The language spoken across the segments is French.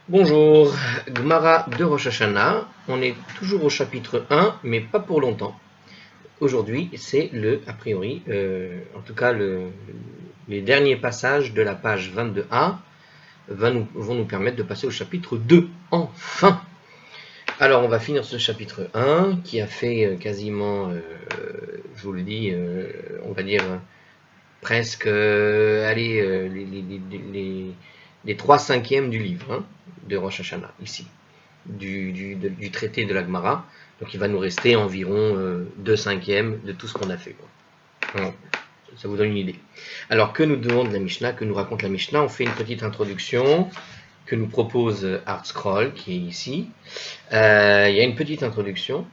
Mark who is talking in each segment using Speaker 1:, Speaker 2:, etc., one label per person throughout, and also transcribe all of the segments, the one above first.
Speaker 1: Bonjour, Gemara de Rosh Hashanah. On est toujours au chapitre 1, mais pas pour longtemps. Aujourd'hui, c'est a priori, en tout cas, les derniers passages de la page 22a vont nous permettre de passer au chapitre 2, enfin. Alors, on va finir ce chapitre 1 qui a fait quasiment, je vous le dis, on va dire presque, les 3/5 du livre de Rosh Hashanah, ici, du traité de la Gemara. Donc il va nous rester environ 2/5 de tout ce qu'on a fait. Alors, ça vous donne une idée. Alors que nous demande la Mishnah, que nous raconte la Mishnah? On fait une petite introduction que nous propose ArtScroll, qui est ici. Il y a une petite introduction.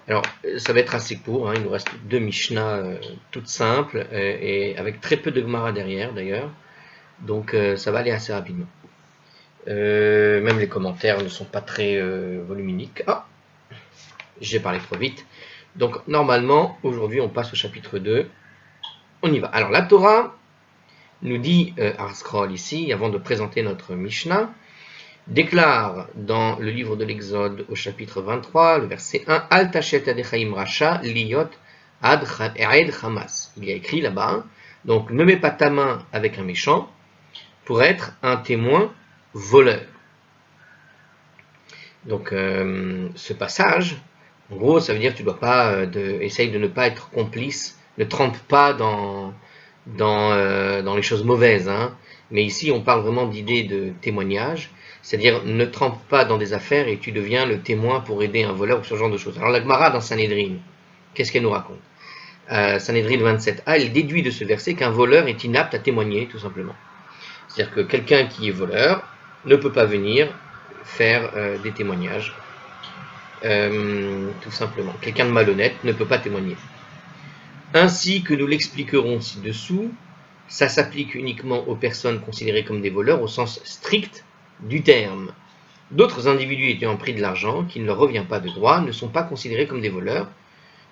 Speaker 1: Alors, ça va être assez court, il nous reste 2 Mishnah toutes simples et avec très peu de Gemara derrière d'ailleurs. Donc ça va aller assez rapidement. Même les commentaires ne sont pas très voluminiques. Ah, j'ai parlé trop vite. Donc normalement, aujourd'hui on passe au chapitre 2. On y va. Alors la Torah nous dit, ArtScroll ici, avant de présenter notre Mishnah, déclare dans le livre de l'Exode au chapitre 23, le verset 1, Al tachet adechaim racha liyot ad chamas. Il y a écrit là-bas, donc ne mets pas ta main avec un méchant pour être un témoin voleur. Donc ce passage, en gros, ça veut dire que tu dois pas essaye de ne pas être complice, ne trempe pas dans les choses mauvaises. Mais ici, on parle vraiment d'idée de témoignage, c'est-à-dire ne trempe pas dans des affaires et tu deviens le témoin pour aider un voleur ou ce genre de choses. Alors la Gemara dans Sanhedrin, qu'est-ce qu'elle nous raconte? Sanhedrin 27a, elle déduit de ce verset qu'un voleur est inapte à témoigner, tout simplement. C'est-à-dire que quelqu'un qui est voleur ne peut pas venir faire des témoignages, tout simplement. Quelqu'un de malhonnête ne peut pas témoigner. Ainsi que nous l'expliquerons ci-dessous, ça s'applique uniquement aux personnes considérées comme des voleurs au sens strict du terme. D'autres individus ayant pris de l'argent qui ne leur revient pas de droit ne sont pas considérés comme des voleurs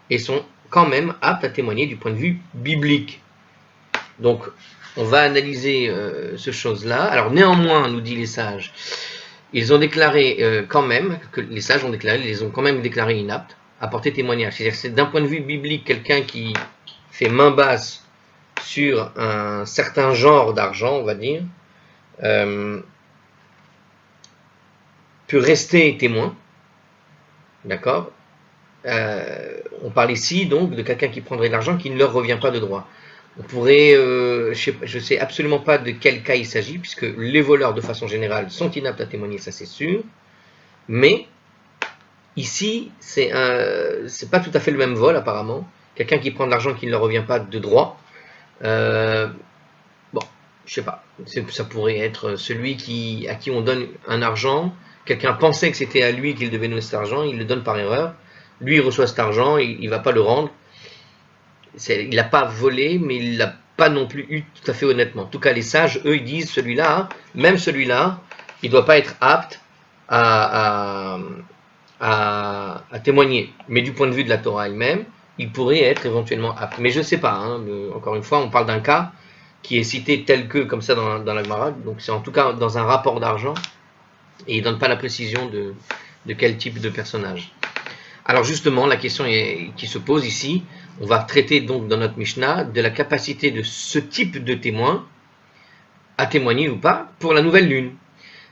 Speaker 1: et sont quand même aptes à témoigner du point de vue biblique. Donc, on va analyser ce chose-là. Alors, néanmoins, nous dit les sages, ils ont déclaré quand même, que les sages ont déclaré, ils les ont quand même déclarés inaptes à porter témoignage. C'est-à-dire que c'est d'un point de vue biblique, quelqu'un qui fait main basse sur un certain genre d'argent, on va dire, peut rester témoin. D'accord? On parle ici donc de quelqu'un qui prendrait de l'argent qui ne leur revient pas de droit. On pourrait, je ne sais absolument pas de quel cas il s'agit, puisque les voleurs de façon générale sont inaptes à témoigner, ça c'est sûr. Mais ici, c'est pas tout à fait le même vol apparemment. Quelqu'un qui prend de l'argent qui ne leur revient pas de droit. Bon, je sais pas. Ça pourrait être celui à qui on donne un argent. Quelqu'un pensait que c'était à lui qu'il devait donner cet argent, il le donne par erreur. Lui, il reçoit cet argent, il ne va pas le rendre. Il n'a pas volé, mais il ne l'a pas non plus eu tout à fait honnêtement. En tout cas, les sages, eux, ils disent celui-là, même celui-là, il ne doit pas être apte à témoigner. Mais du point de vue de la Torah elle-même, il pourrait être éventuellement apte. Mais je ne sais pas. Encore une fois, on parle d'un cas qui est cité tel que, comme ça, dans la Gemara. Donc c'est en tout cas dans un rapport d'argent. Et il ne donne pas la précision de quel type de personnage. Alors justement, la question qui se pose ici, on va traiter donc dans notre Mishnah de la capacité de ce type de témoin à témoigner ou pas pour la nouvelle lune.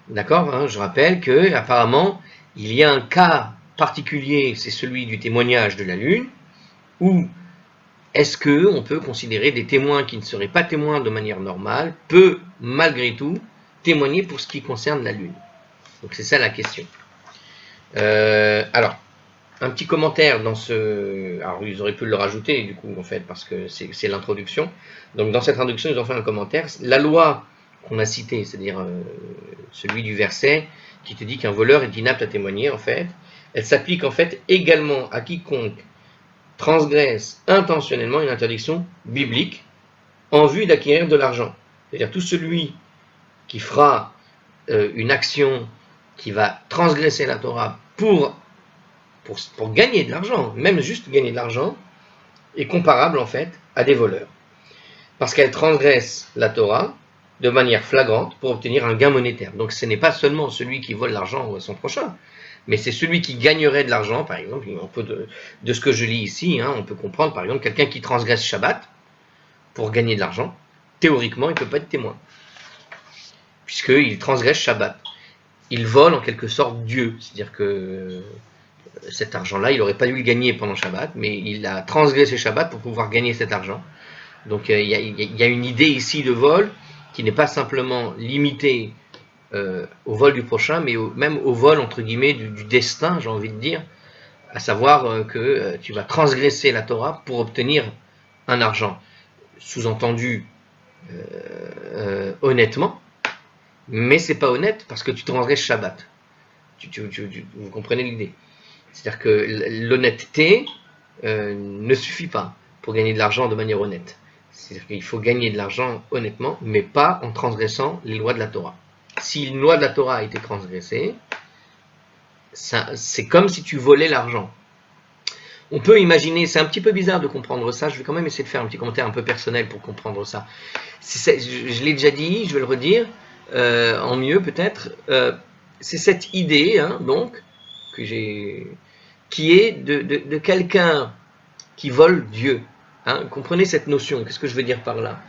Speaker 1: D'accord, je rappelle que apparemment il y a un cas particulier, c'est celui du témoignage de la lune, où est-ce qu'on peut considérer des témoins qui ne seraient pas témoins de manière normale, peut malgré tout témoigner pour ce qui concerne la lune. Donc c'est ça la question. Alors, un petit commentaire dans ce... Alors, ils auraient pu le rajouter, du coup, en fait, parce que c'est l'introduction. Donc, dans cette introduction, ils ont fait un commentaire. La loi qu'on a citée, c'est-à-dire celui du verset, qui te dit qu'un voleur est inapte à témoigner, en fait, elle s'applique, en fait, également à quiconque transgresse intentionnellement une interdiction biblique en vue d'acquérir de l'argent. C'est-à-dire tout celui qui fera une action qui va transgresser la Torah pour gagner de l'argent, même juste gagner de l'argent, est comparable en fait à des voleurs. Parce qu'elle transgresse la Torah de manière flagrante pour obtenir un gain monétaire. Donc ce n'est pas seulement celui qui vole l'argent à son prochain, mais c'est celui qui gagnerait de l'argent, par exemple, de ce que je lis ici, hein, on peut comprendre par exemple quelqu'un qui transgresse Shabbat pour gagner de l'argent, théoriquement il ne peut pas être témoin, puisqu'il transgresse Shabbat. Il vole en quelque sorte Dieu, c'est-à-dire que cet argent-là, il n'aurait pas dû le gagner pendant Shabbat, mais il a transgressé Shabbat pour pouvoir gagner cet argent. Donc il y a une idée ici de vol qui n'est pas simplement limitée au vol du prochain, mais même au vol, entre guillemets, du destin, j'ai envie de dire, à savoir que tu vas transgresser la Torah pour obtenir un argent. Sous-entendu, honnêtement, mais c'est pas honnête parce que tu transgresses Shabbat. Vous comprenez l'idée? C'est-à-dire que l'honnêteté ne suffit pas pour gagner de l'argent de manière honnête. C'est-à-dire qu'il faut gagner de l'argent honnêtement, mais pas en transgressant les lois de la Torah. Si une loi de la Torah a été transgressée, c'est comme si tu volais l'argent. On peut imaginer, c'est un petit peu bizarre de comprendre ça, je vais quand même essayer de faire un petit commentaire un peu personnel pour comprendre ça. Je l'ai déjà dit, je vais le redire, en mieux peut-être, c'est cette idée, hein, donc, qui est de quelqu'un qui vole Dieu. Hein, comprenez cette notion, qu'est-ce que je veux dire par là?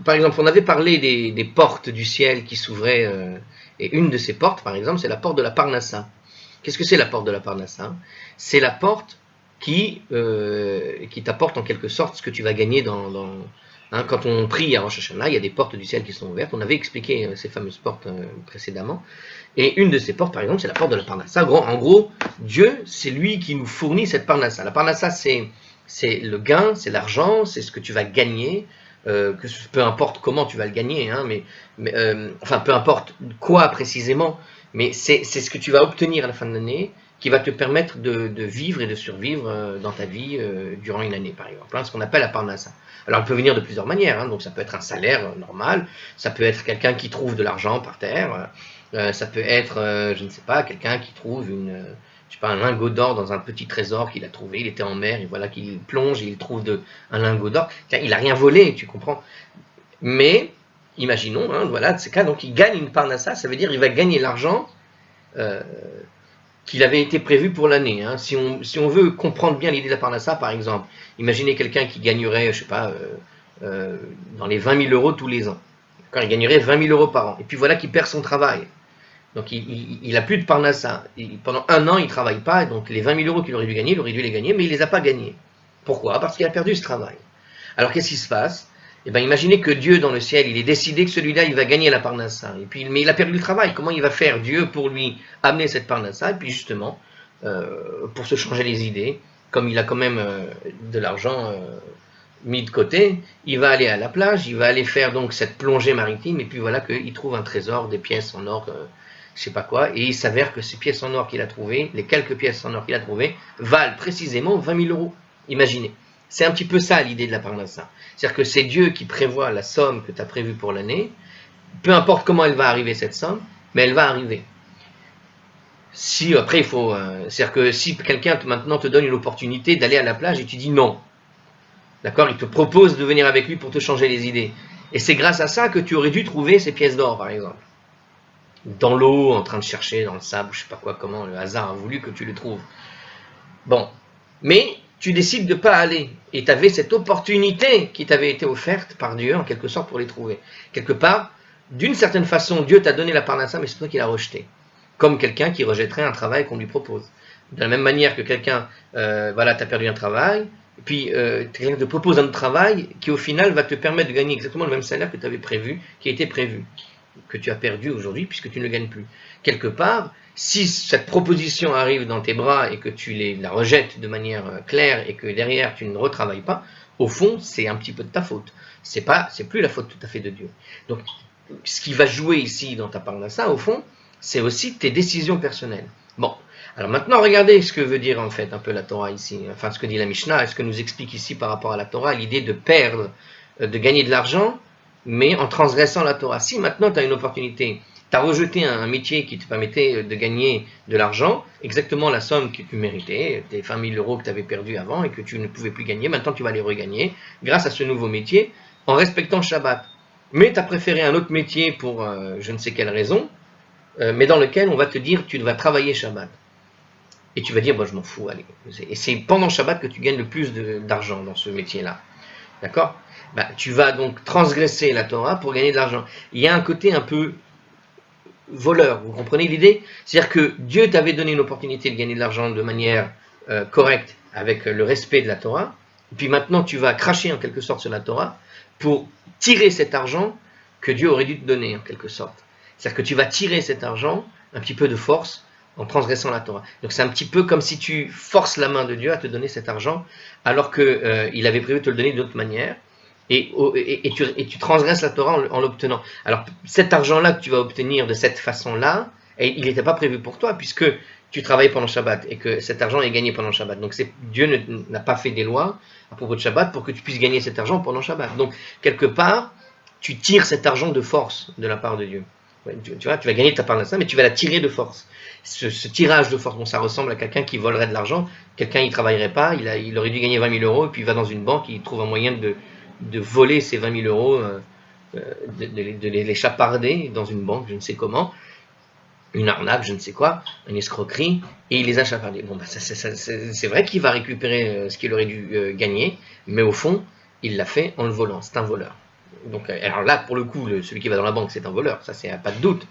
Speaker 1: Par exemple, on avait parlé des portes du ciel qui s'ouvraient, et une de ces portes, par exemple, c'est la porte de la Parnassa. Qu'est-ce que c'est la porte de la Parnassa? C'est la porte qui t'apporte en quelque sorte ce que tu vas gagner quand on prie à Rosh Hashanah, il y a des portes du ciel qui sont ouvertes. On avait expliqué ces fameuses portes précédemment. Et une de ces portes, par exemple, c'est la porte de la Parnassa. En gros, Dieu, c'est lui qui nous fournit cette Parnassa. La Parnassa, c'est le gain, c'est l'argent, c'est ce que tu vas gagner. Peu importe comment tu vas le gagner, hein, enfin peu importe quoi précisément, mais c'est ce que tu vas obtenir à la fin de l'année qui va te permettre de vivre et de survivre dans ta vie durant une année, par exemple, hein, ce qu'on appelle la parnassa. Alors elle peut venir de plusieurs manières, hein, donc ça peut être un salaire normal, ça peut être quelqu'un qui trouve de l'argent par terre, ça peut être, je ne sais pas, quelqu'un qui trouve un lingot d'or dans un petit trésor qu'il a trouvé, il était en mer, et voilà qu'il plonge et il trouve un lingot d'or. Il n'a rien volé, tu comprends. Mais, imaginons, hein, voilà, de ces cas, donc il gagne une parnassa, ça veut dire qu'il va gagner l'argent qu'il avait été prévu pour l'année. Hein. Si on veut comprendre bien l'idée de la parnassa, par exemple, imaginez quelqu'un qui gagnerait, je sais pas, dans les 20 000 euros tous les ans. Il gagnerait 20 000 euros par an. Et puis voilà qu'il perd son travail. Donc il n'a plus de parnassa. Pendant un an, il ne travaille pas. Et donc les 20 000 euros qu'il aurait dû gagner, il aurait dû les gagner, mais il ne les a pas gagnés. Pourquoi? Parce qu'il a perdu ce travail. Alors qu'est-ce qui se passe? Eh bien, imaginez que Dieu, dans le ciel, il est décidé que celui-là, il va gagner la parnassa. Mais il a perdu le travail. Comment il va faire, Dieu, pour lui amener cette parnassa? Et puis justement, pour se changer les idées, comme il a quand même de l'argent mis de côté, il va aller à la plage, il va aller faire donc cette plongée maritime, et puis voilà qu'il trouve un trésor, des pièces en or, je sais pas quoi, et il s'avère que ces pièces en or qu'il a trouvées, les quelques pièces en or qu'il a trouvées, valent précisément 20 000 euros. Imaginez. C'est un petit peu ça l'idée de la parnassa. C'est-à-dire que c'est Dieu qui prévoit la somme que tu as prévue pour l'année, peu importe comment elle va arriver cette somme, mais elle va arriver. Après il faut, c'est-à-dire que si quelqu'un maintenant te donne une opportunité d'aller à la plage et tu dis non, d'accord, il te propose de venir avec lui pour te changer les idées, et c'est grâce à ça que tu aurais dû trouver ces pièces d'or, par exemple, dans l'eau, en train de chercher dans le sable, je sais pas quoi, comment le hasard a voulu que tu les trouves. Bon, mais tu décides de ne pas aller, et tu avais cette opportunité qui t'avait été offerte par Dieu, en quelque sorte, pour les trouver. Quelque part, d'une certaine façon, Dieu t'a donné la parnassa, mais c'est toi qui l'as rejeté. Comme quelqu'un qui rejetterait un travail qu'on lui propose. De la même manière que quelqu'un, t'as perdu un travail, et puis quelqu'un te propose un travail qui, au final, va te permettre de gagner exactement le même salaire que tu avais prévu, qui a été prévu, que tu as perdu aujourd'hui, puisque tu ne le gagnes plus. Quelque part, si cette proposition arrive dans tes bras et que tu la rejettes de manière claire et que derrière tu ne retravailles pas, au fond, c'est un petit peu de ta faute. C'est plus la faute tout à fait de Dieu. Donc, ce qui va jouer ici dans ta parnassa, au fond, c'est aussi tes décisions personnelles. Bon, alors maintenant, regardez ce que veut dire en fait un peu la Torah ici, enfin ce que dit la Mishnah, et ce que nous explique ici par rapport à la Torah, l'idée de perdre, de gagner de l'argent, mais en transgressant la Torah. Si maintenant tu as une opportunité, tu as rejeté un métier qui te permettait de gagner de l'argent, exactement la somme que tu méritais, tes 20 000 euros que tu avais perdu avant et que tu ne pouvais plus gagner, maintenant tu vas les regagner grâce à ce nouveau métier en respectant Shabbat. mais tu as préféré un autre métier pour je ne sais quelle raison, mais dans lequel on va te dire tu vas travailler Shabbat. Et tu vas dire, je m'en fous, allez. Et c'est pendant Shabbat que tu gagnes le plus d'argent dans ce métier-là. D'accord? Tu vas donc transgresser la Torah pour gagner de l'argent. Il y a un côté un peu voleur, vous comprenez l'idée? C'est-à-dire que Dieu t'avait donné une opportunité de gagner de l'argent de manière correcte, avec le respect de la Torah, et puis maintenant tu vas cracher en quelque sorte sur la Torah pour tirer cet argent que Dieu aurait dû te donner en quelque sorte. C'est-à-dire que tu vas tirer cet argent, un petit peu de force, en transgressant la Torah. Donc c'est un petit peu comme si tu forces la main de Dieu à te donner cet argent, alors qu'il avait prévu de te le donner d'autre manière, et tu transgresses la Torah en l'obtenant. Alors cet argent-là que tu vas obtenir de cette façon-là, il n'était pas prévu pour toi, puisque tu travailles pendant Shabbat, et que cet argent est gagné pendant Shabbat. Donc Dieu n'a pas fait des lois à propos de Shabbat pour que tu puisses gagner cet argent pendant Shabbat. Donc quelque part, tu tires cet argent de force de la part de Dieu. Tu vois, tu vas gagner ta part de ça, mais tu vas la tirer de force. Ce tirage de force, ça ressemble à quelqu'un qui volerait de l'argent. Quelqu'un il travaillerait pas, il aurait dû gagner 20 000 euros, et puis il va dans une banque, il trouve un moyen de voler ces 20 000 euros, de les chaparder dans une banque, je ne sais comment, une arnaque, je ne sais quoi, une escroquerie, et il les a chapardés. C'est vrai qu'il va récupérer ce qu'il aurait dû gagner, mais au fond, il l'a fait en le volant. C'est un voleur. Donc, alors là, pour le coup, celui qui va dans la banque, c'est un voleur, ça, c'est pas de doute.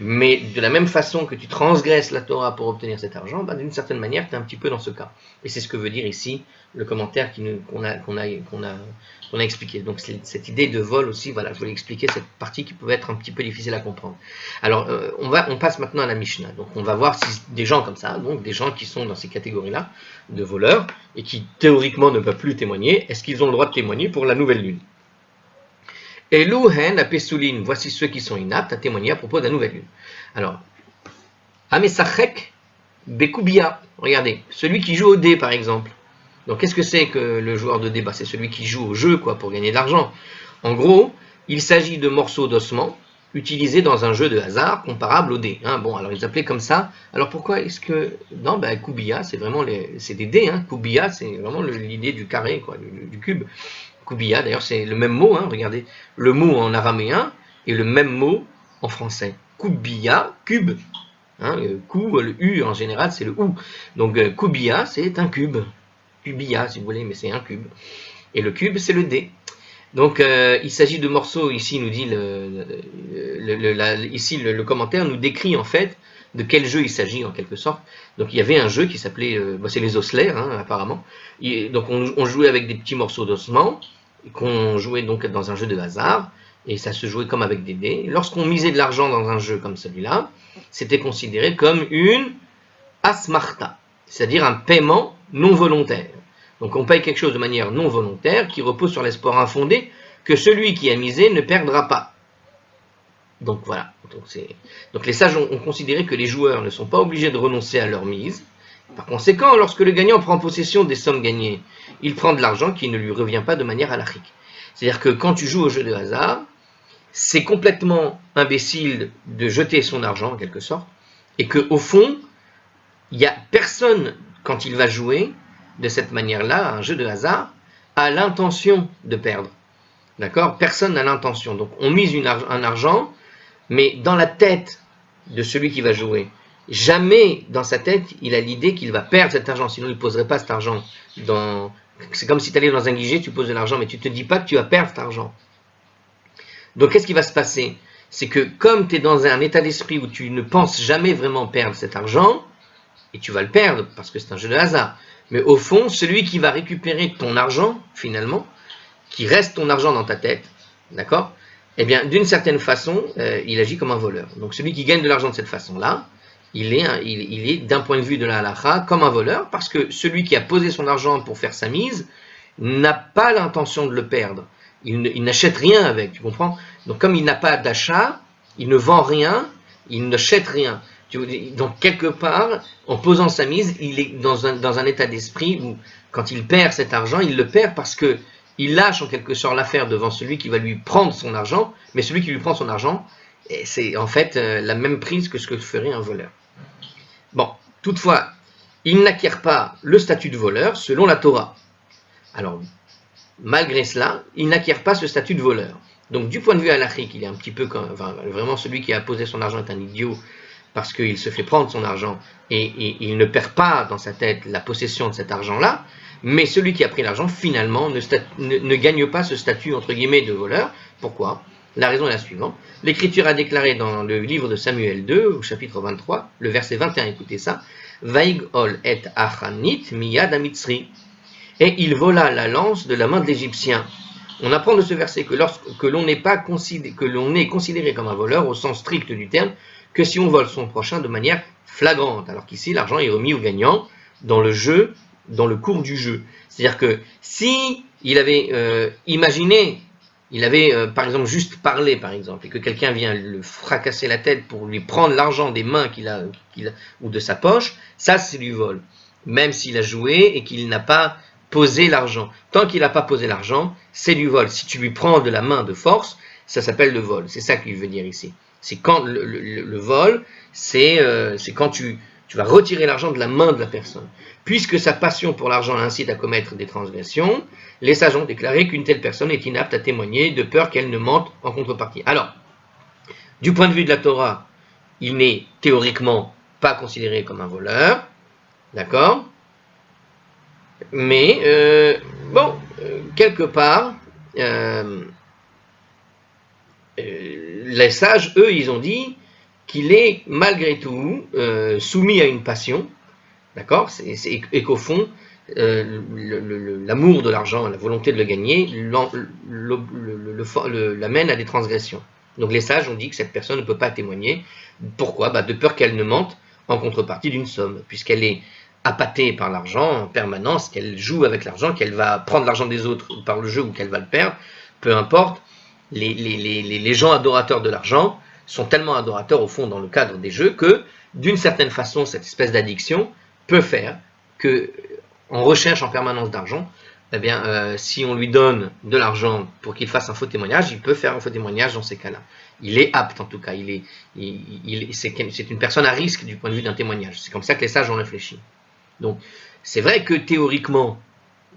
Speaker 1: Mais de la même façon que tu transgresses la Torah pour obtenir cet argent, d'une certaine manière, tu es un petit peu dans ce cas. Et c'est ce que veut dire ici le commentaire qu'on a expliqué. Donc cette idée de vol aussi, voilà, je voulais expliquer cette partie qui pouvait être un petit peu difficile à comprendre. Alors, on passe maintenant à la Mishnah. Donc on va voir si des gens comme ça, donc des gens qui sont dans ces catégories-là de voleurs, et qui théoriquement ne peuvent plus témoigner, est-ce qu'ils ont le droit de témoigner pour la nouvelle lune? Elouhen apesouline, voici ceux qui sont inaptes à témoigner à propos de la nouvelle lune. Alors, Amesachek Bekubia, regardez, celui qui joue au dé par exemple. Donc qu'est-ce que c'est que le joueur de dé? C'est celui qui joue au jeu pour gagner de l'argent. En gros, il s'agit de morceaux d'ossement utilisés dans un jeu de hasard comparable au dé. Bon, alors ils appelaient comme ça. Alors pourquoi est-ce que... Non, Kubia, c'est vraiment c'est des dés. Kubia, c'est vraiment l'idée du carré, du cube. Kubia, d'ailleurs, c'est le même mot, regardez, le mot en araméen et le même mot en français. Kubia, cube. Le U en général, c'est le OU. Donc, Kubia, c'est un cube. Kubia, si vous voulez, mais c'est un cube. Et le cube, c'est le D. Donc, il s'agit de morceaux, ici, nous dit le commentaire, nous décrit en fait de quel jeu il s'agit en quelque sorte. Donc il y avait un jeu qui s'appelait, c'est les osselets apparemment. Donc on jouait avec des petits morceaux d'ossement, qu'on jouait donc dans un jeu de hasard, et ça se jouait comme avec des dés. Lorsqu'on misait de l'argent dans un jeu comme celui-là, c'était considéré comme une asmarta, c'est-à-dire un paiement non volontaire. Donc on paye quelque chose de manière non volontaire qui repose sur l'espoir infondé que celui qui a misé ne perdra pas. Donc voilà. Donc les sages ont considéré que les joueurs ne sont pas obligés de renoncer à leur mise. Par conséquent, lorsque le gagnant prend possession des sommes gagnées, il prend de l'argent qui ne lui revient pas de manière halachique. C'est-à-dire que quand tu joues au jeu de hasard, c'est complètement imbécile de jeter son argent en quelque sorte, et qu'au fond, il n'y a personne, quand il va jouer de cette manière-là, un jeu de hasard, a l'intention de perdre. D'accord? Personne n'a l'intention. Donc on mise un argent, mais dans la tête de celui qui va jouer, jamais dans sa tête, il a l'idée qu'il va perdre cet argent, sinon il ne poserait pas cet argent. C'est comme si tu allais dans un guichet, tu poses de l'argent, mais tu ne te dis pas que tu vas perdre cet argent. Donc qu'est-ce qui va se passer? C'est que comme tu es dans un état d'esprit où tu ne penses jamais vraiment perdre cet argent, et tu vas le perdre parce que c'est un jeu de hasard, mais au fond, celui qui va récupérer ton argent, finalement, qui reste ton argent dans ta tête, d'accord? Eh bien, d'une certaine façon, il agit comme un voleur. Donc celui qui gagne de l'argent de cette façon-là, il est d'un point de vue de la halakha comme un voleur, parce que celui qui a posé son argent pour faire sa mise n'a pas l'intention de le perdre. Il n'achète rien avec, tu comprends? Donc comme il n'a pas d'achat, il ne vend rien, il n'achète rien. Donc quelque part, en posant sa mise, il est dans un état d'esprit où quand il perd cet argent, il le perd parce que il lâche en quelque sorte l'affaire devant celui qui va lui prendre son argent, mais celui qui lui prend son argent, c'est en fait la même prise que ce que ferait un voleur. Bon, toutefois, il n'acquiert pas le statut de voleur selon la Torah. Alors, malgré cela, il n'acquiert pas ce statut de voleur. Donc du point de vue halachique, il est un petit peu comme, enfin, vraiment celui qui a posé son argent est un idiot parce qu'il se fait prendre son argent et il ne perd pas dans sa tête la possession de cet argent-là, mais celui qui a pris l'argent finalement ne gagne pas ce statut entre guillemets de voleur. Pourquoi? La raison est la suivante. L'Écriture a déclaré dans le livre de Samuel 2, au chapitre 23, le verset 21, écoutez ça, Vaig ol et achanit miyad amitzri. Et il vola la lance de la main de l'Égyptien. On apprend de ce verset que l'on est considéré comme un voleur au sens strict du terme, que si on vole son prochain de manière flagrante. Alors qu'ici, l'argent est remis au gagnant dans le jeu, dans le cours du jeu. C'est-à-dire que si il avait imaginé, il avait par exemple juste parlé, par exemple, et que quelqu'un vient le fracasser la tête pour lui prendre l'argent des mains qu'il a, ou de sa poche, ça c'est du vol. Même s'il a joué et qu'il n'a pas posé l'argent. Tant qu'il n'a pas posé l'argent, c'est du vol. Si tu lui prends de la main de force, ça s'appelle le vol. C'est ça qu'il veut dire ici. C'est quand le vol, c'est quand tu vas retirer l'argent de la main de la personne. Puisque sa passion pour l'argent l'incite à commettre des transgressions, les sages ont déclaré qu'une telle personne est inapte à témoigner de peur qu'elle ne mente en contrepartie. Alors, du point de vue de la Torah, il n'est théoriquement pas considéré comme un voleur, d'accord? Mais, quelque part, les sages, eux, ils ont dit qu'il est malgré tout soumis à une passion, d'accord, et qu'au fond, l'amour de l'argent, la volonté de le gagner, l'amène à des transgressions. Donc les sages ont dit que cette personne ne peut pas témoigner. Pourquoi? De peur qu'elle ne mente en contrepartie d'une somme, puisqu'elle est appâtée par l'argent en permanence, qu'elle joue avec l'argent, qu'elle va prendre l'argent des autres par le jeu ou qu'elle va le perdre, peu importe. Les gens adorateurs de l'argent sont tellement adorateurs au fond dans le cadre des jeux que d'une certaine façon cette espèce d'addiction peut faire que en recherche en permanence d'argent, eh bien, si on lui donne de l'argent pour qu'il fasse un faux témoignage, il peut faire un faux témoignage dans ces cas-là. Il est apte en tout cas, c'est une personne à risque du point de vue d'un témoignage. C'est comme ça que les sages ont réfléchi. Donc, c'est vrai que théoriquement,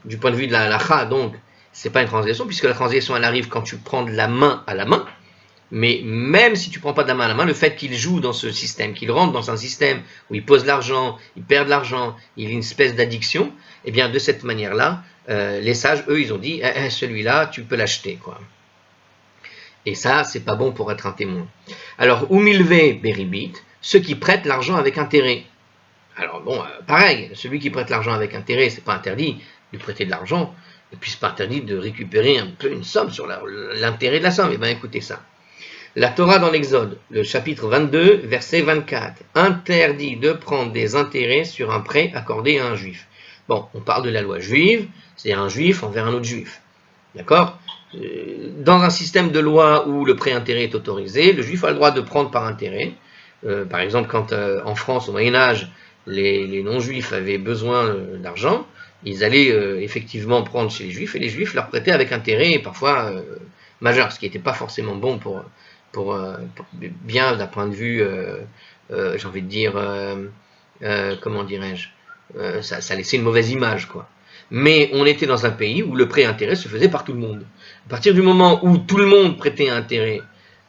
Speaker 1: du point de vue de la halakha, donc, c'est pas une transgression, puisque la transgression, elle arrive quand tu prends de la main à la main. Mais même si tu prends pas de la main à la main, le fait qu'il joue dans ce système, qu'il rentre dans un système où il pose l'argent, il perd de l'argent, il a une espèce d'addiction, eh bien, de cette manière-là, les sages, eux, ils ont dit, celui-là, tu peux l'acheter, quoi. Et ça, c'est pas bon pour être un témoin. Alors, umilve beribit, ceux qui prêtent l'argent avec intérêt. Alors bon, pareil, celui qui prête l'argent avec intérêt, c'est pas interdit de prêter de l'argent, et puis c'est pas interdit de récupérer un peu une somme sur l'intérêt de la somme. Eh bien écoutez ça. La Torah dans l'Exode, le chapitre 22, verset 24, interdit de prendre des intérêts sur un prêt accordé à un juif. Bon, on parle de la loi juive, c'est-à-dire un juif envers un autre juif. D'accord? Dans un système de loi où le prêt-intérêt est autorisé, le juif a le droit de prendre par intérêt. Par exemple, quand en France, au Moyen-Âge, les non-juifs avaient besoin d'argent, ils allaient effectivement prendre chez les juifs, et les juifs leur prêtaient avec intérêt, parfois majeur, ce qui n'était pas forcément bon pour bien d'un point de vue, j'ai envie de dire, comment dirais-je, ça laissait une mauvaise image, quoi. Mais on était dans un pays où le prêt-intérêt se faisait par tout le monde. À partir du moment où tout le monde prêtait intérêt,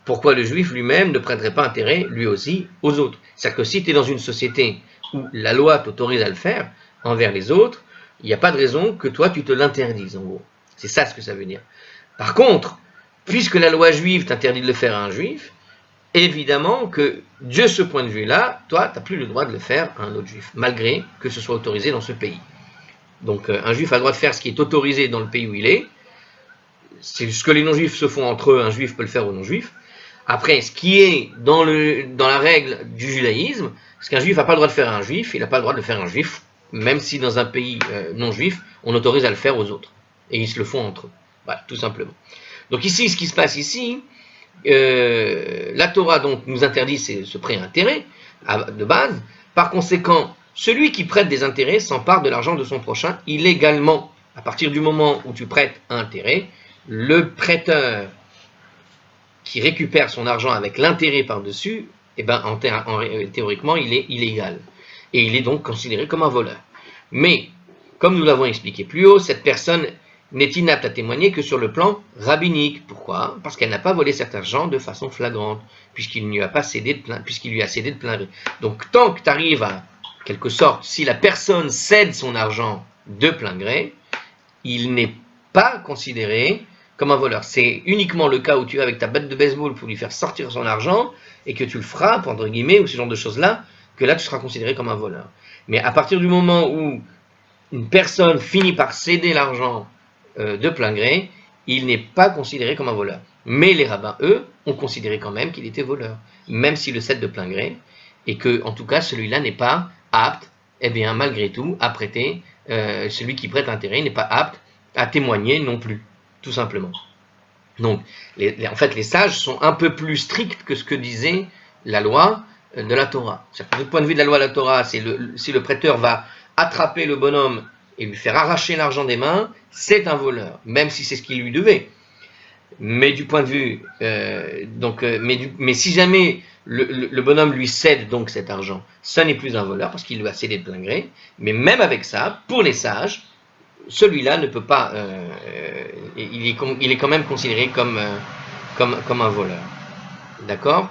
Speaker 1: pourquoi le juif lui-même ne prêterait pas intérêt, lui aussi, aux autres? C'est-à-dire que si tu es dans une société où la loi t'autorise à le faire envers les autres, il n'y a pas de raison que toi tu te l'interdises, en gros. C'est ça ce que ça veut dire. Par contre, puisque la loi juive t'interdit de le faire à un juif, évidemment que de ce point de vue-là, toi, tu n'as plus le droit de le faire à un autre juif, malgré que ce soit autorisé dans ce pays. Donc un juif a le droit de faire ce qui est autorisé dans le pays où il est. C'est ce que les non-juifs se font entre eux, un juif peut le faire aux non-juifs. Après, ce qui est dans la règle du judaïsme, c'est qu'un juif n'a pas le droit de faire à un juif, il n'a pas le droit de le faire à un juif, même si dans un pays non-juif, on autorise à le faire aux autres. Et ils se le font entre eux. Voilà, tout simplement. Donc ici, ce qui se passe ici, la Torah donc nous interdit ce prêt-intérêt de base. Par conséquent, celui qui prête des intérêts s'empare de l'argent de son prochain illégalement. À partir du moment où tu prêtes un intérêt, le prêteur qui récupère son argent avec l'intérêt par-dessus, eh ben, théoriquement, il est illégal. Et il est donc considéré comme un voleur. Mais, comme nous l'avons expliqué plus haut, cette personne n'est inapte à témoigner que sur le plan rabbinique. Pourquoi? Parce qu'elle n'a pas volé cet argent de façon flagrante, puisqu'il lui a cédé de plein gré. Donc tant que tu arrives à, quelque sorte, si la personne cède son argent de plein gré, il n'est pas considéré comme un voleur. C'est uniquement le cas où tu es avec ta batte de baseball pour lui faire sortir son argent et que tu le frappes, entre guillemets, ou ce genre de choses-là, que là tu seras considéré comme un voleur. Mais à partir du moment où une personne finit par céder l'argent de plein gré, il n'est pas considéré comme un voleur. Mais les rabbins, eux, ont considéré quand même qu'il était voleur, même s'il le cède de plein gré, et que, en tout cas, celui-là n'est pas apte, eh bien, malgré tout, à prêter, celui qui prête intérêt n'est pas apte à témoigner non plus, tout simplement. Donc, en fait, les sages sont un peu plus stricts que ce que disait la loi de la Torah. Du point de vue de la loi de la Torah, si le prêteur va attraper le bonhomme et lui faire arracher l'argent des mains, c'est un voleur, même si c'est ce qu'il lui devait. Mais du point de vue, mais si jamais le bonhomme lui cède donc cet argent, ça n'est plus un voleur parce qu'il lui a cédé de plein gré. Mais même avec ça, pour les sages, celui-là ne peut pas, il est quand même considéré comme un voleur. D'accord?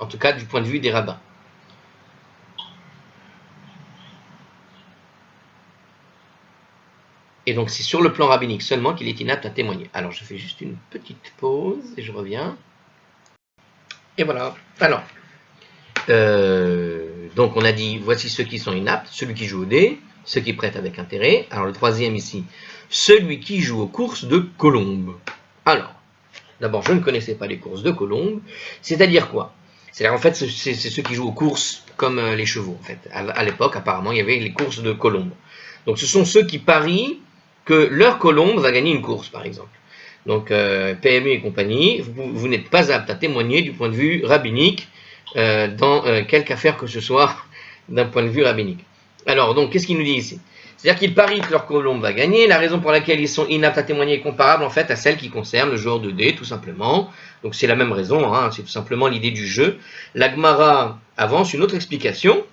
Speaker 1: En tout cas, du point de vue des rabbins. Et donc, c'est sur le plan rabbinique seulement qu'il est inapte à témoigner. Alors, je fais juste une petite pause et je reviens. Et voilà. Alors, donc on a dit, voici ceux qui sont inaptes, celui qui joue au dé, ceux qui prêtent avec intérêt. Alors, le troisième ici, celui qui joue aux courses de colombes. Alors, d'abord, je ne connaissais pas les courses de colombes. C'est-à-dire quoi? C'est-à-dire, en fait, c'est ceux qui jouent aux courses comme les chevaux. En fait, à l'époque, apparemment, il y avait les courses de colombes. Donc, ce sont ceux qui parient que leur colombe va gagner une course, par exemple. Donc, PMU et compagnie, vous n'êtes pas apte à témoigner du point de vue rabbinique dans quelque affaire que ce soit d'un point de vue rabbinique. Alors, donc, qu'est-ce qu'il nous dit ici? C'est-à-dire qu'ils parient que leur colombe va gagner. La raison pour laquelle ils sont inaptes à témoigner est comparable, en fait, à celle qui concerne le joueur de dés, tout simplement. Donc, c'est la même raison, hein, c'est tout simplement l'idée du jeu. La Gemara avance une autre explication.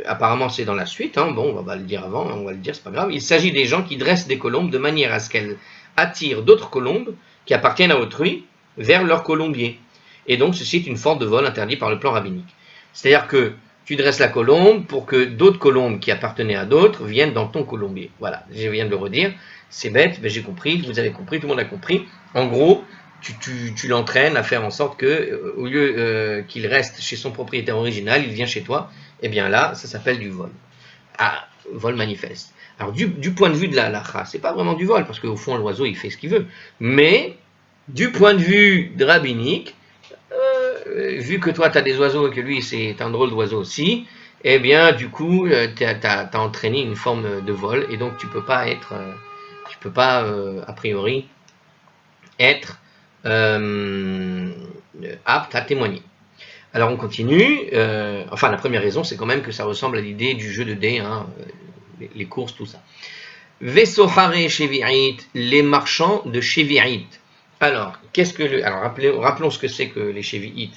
Speaker 1: Apparemment, c'est dans la suite. Hein. Bon, on va le dire avant, on va le dire, c'est pas grave. Il s'agit des gens qui dressent des colombes de manière à ce qu'elles attirent d'autres colombes qui appartiennent à autrui vers leur colombier. Et donc, ceci est une forme de vol interdit par le plan rabbinique. C'est-à-dire que tu dresses la colombe pour que d'autres colombes qui appartenaient à d'autres viennent dans ton colombier. Voilà, je viens de le redire. C'est bête, mais j'ai compris, vous avez compris, tout le monde a compris. En gros, tu l'entraînes à faire en sorte que, au lieu qu'il reste chez son propriétaire original, il vient chez toi. Eh bien là, ça s'appelle du vol. Ah, vol manifeste. Alors du point de vue de la halakha, c'est pas vraiment du vol, parce qu'au fond, l'oiseau, il fait ce qu'il veut. Mais, du point de vue rabbinique, vu que toi, tu as des oiseaux et que lui, c'est un drôle d'oiseau aussi, eh bien, du coup, tu as entraîné une forme de vol, et donc tu peux pas être, a priori, être apte à témoigner. Alors on continue, enfin la première raison c'est quand même que ça ressemble à l'idée du jeu de dés, hein, les courses, tout ça. Vesohare Shevi'it, les marchands de Shevi'it. Alors, rappelons ce que c'est que les Shevi'it.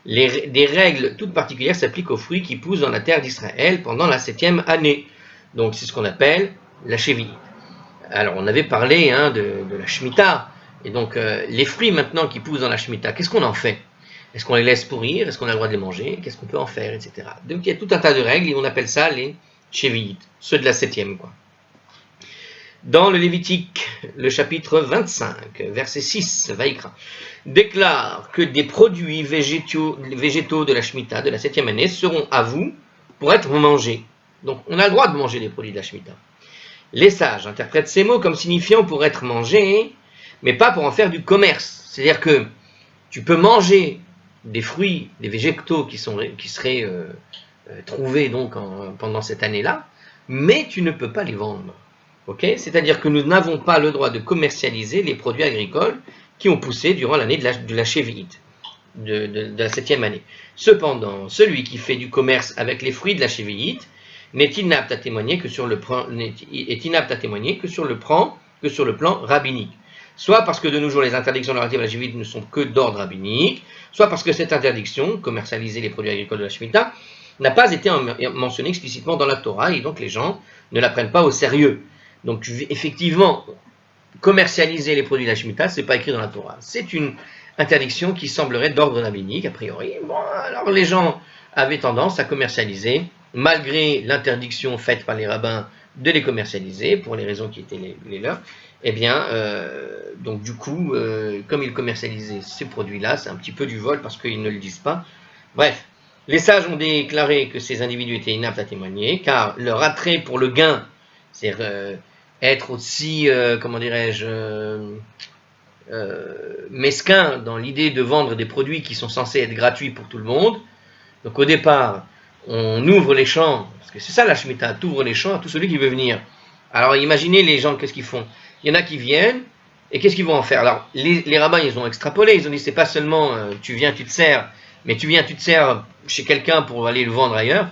Speaker 1: Des règles toutes particulières s'appliquent aux fruits qui poussent dans la terre d'Israël pendant la 7e année. Donc c'est ce qu'on appelle la Shevi'it. Alors on avait parlé hein, de la Shemitah, et donc les fruits maintenant qui poussent dans la Shemitah, qu'est-ce qu'on en fait? Est-ce qu'on les laisse pourrir? Est-ce qu'on a le droit de les manger? Qu'est-ce qu'on peut en faire? Etc. Donc il y a tout un tas de règles et on appelle ça les Shevi'it, ceux de la 7e, quoi. Dans le Lévitique, le chapitre 25, verset 6, Vaïkra, déclare que des produits végétaux de la Shemitah, de la 7e année, seront à vous pour être mangés. Donc on a le droit de manger des produits de la Shemitah. Les sages interprètent ces mots comme signifiant pour être mangés, mais pas pour en faire du commerce. C'est-à-dire que tu peux manger des fruits, des végétaux qui seraient trouvés donc pendant cette année-là, mais tu ne peux pas les vendre. Okay? C'est-à-dire que nous n'avons pas le droit de commercialiser les produits agricoles qui ont poussé durant l'année de la Shevi'it, de la 7e année. Cependant, celui qui fait du commerce avec les fruits de la Shevi'it est inapte à témoigner que sur le plan rabbinique. Soit parce que de nos jours, les interdictions relatives à la Shevi'it ne sont que d'ordre rabbinique, soit parce que cette interdiction, commercialiser les produits agricoles de la Shemitah, n'a pas été mentionné explicitement dans la Torah, et donc les gens ne la prennent pas au sérieux. Donc effectivement, commercialiser les produits de la Shemitah, ce n'est pas écrit dans la Torah. C'est une interdiction qui semblerait d'ordre rabbinique, a priori. Bon, alors les gens avaient tendance à commercialiser, malgré l'interdiction faite par les rabbins de les commercialiser, pour les raisons qui étaient les leurs. Eh bien, donc du coup, comme ils commercialisaient ces produits-là, c'est un petit peu du vol parce qu'ils ne le disent pas. Bref, les sages ont déclaré que ces individus étaient inaptes à témoigner, car leur attrait pour le gain, c'est-à-dire être aussi, comment dirais-je, mesquin dans l'idée de vendre des produits qui sont censés être gratuits pour tout le monde. Donc au départ, on ouvre les champs, parce que c'est ça la Shemitah, tu ouvres les champs à tout celui qui veut venir. Alors imaginez les gens, qu'est-ce qu'ils font? Il y en a qui viennent, et qu'est-ce qu'ils vont en faire? Alors les rabbins, ils ont extrapolé, ils ont dit c'est pas seulement tu viens, tu te sers, mais tu viens, tu te sers chez quelqu'un pour aller le vendre ailleurs.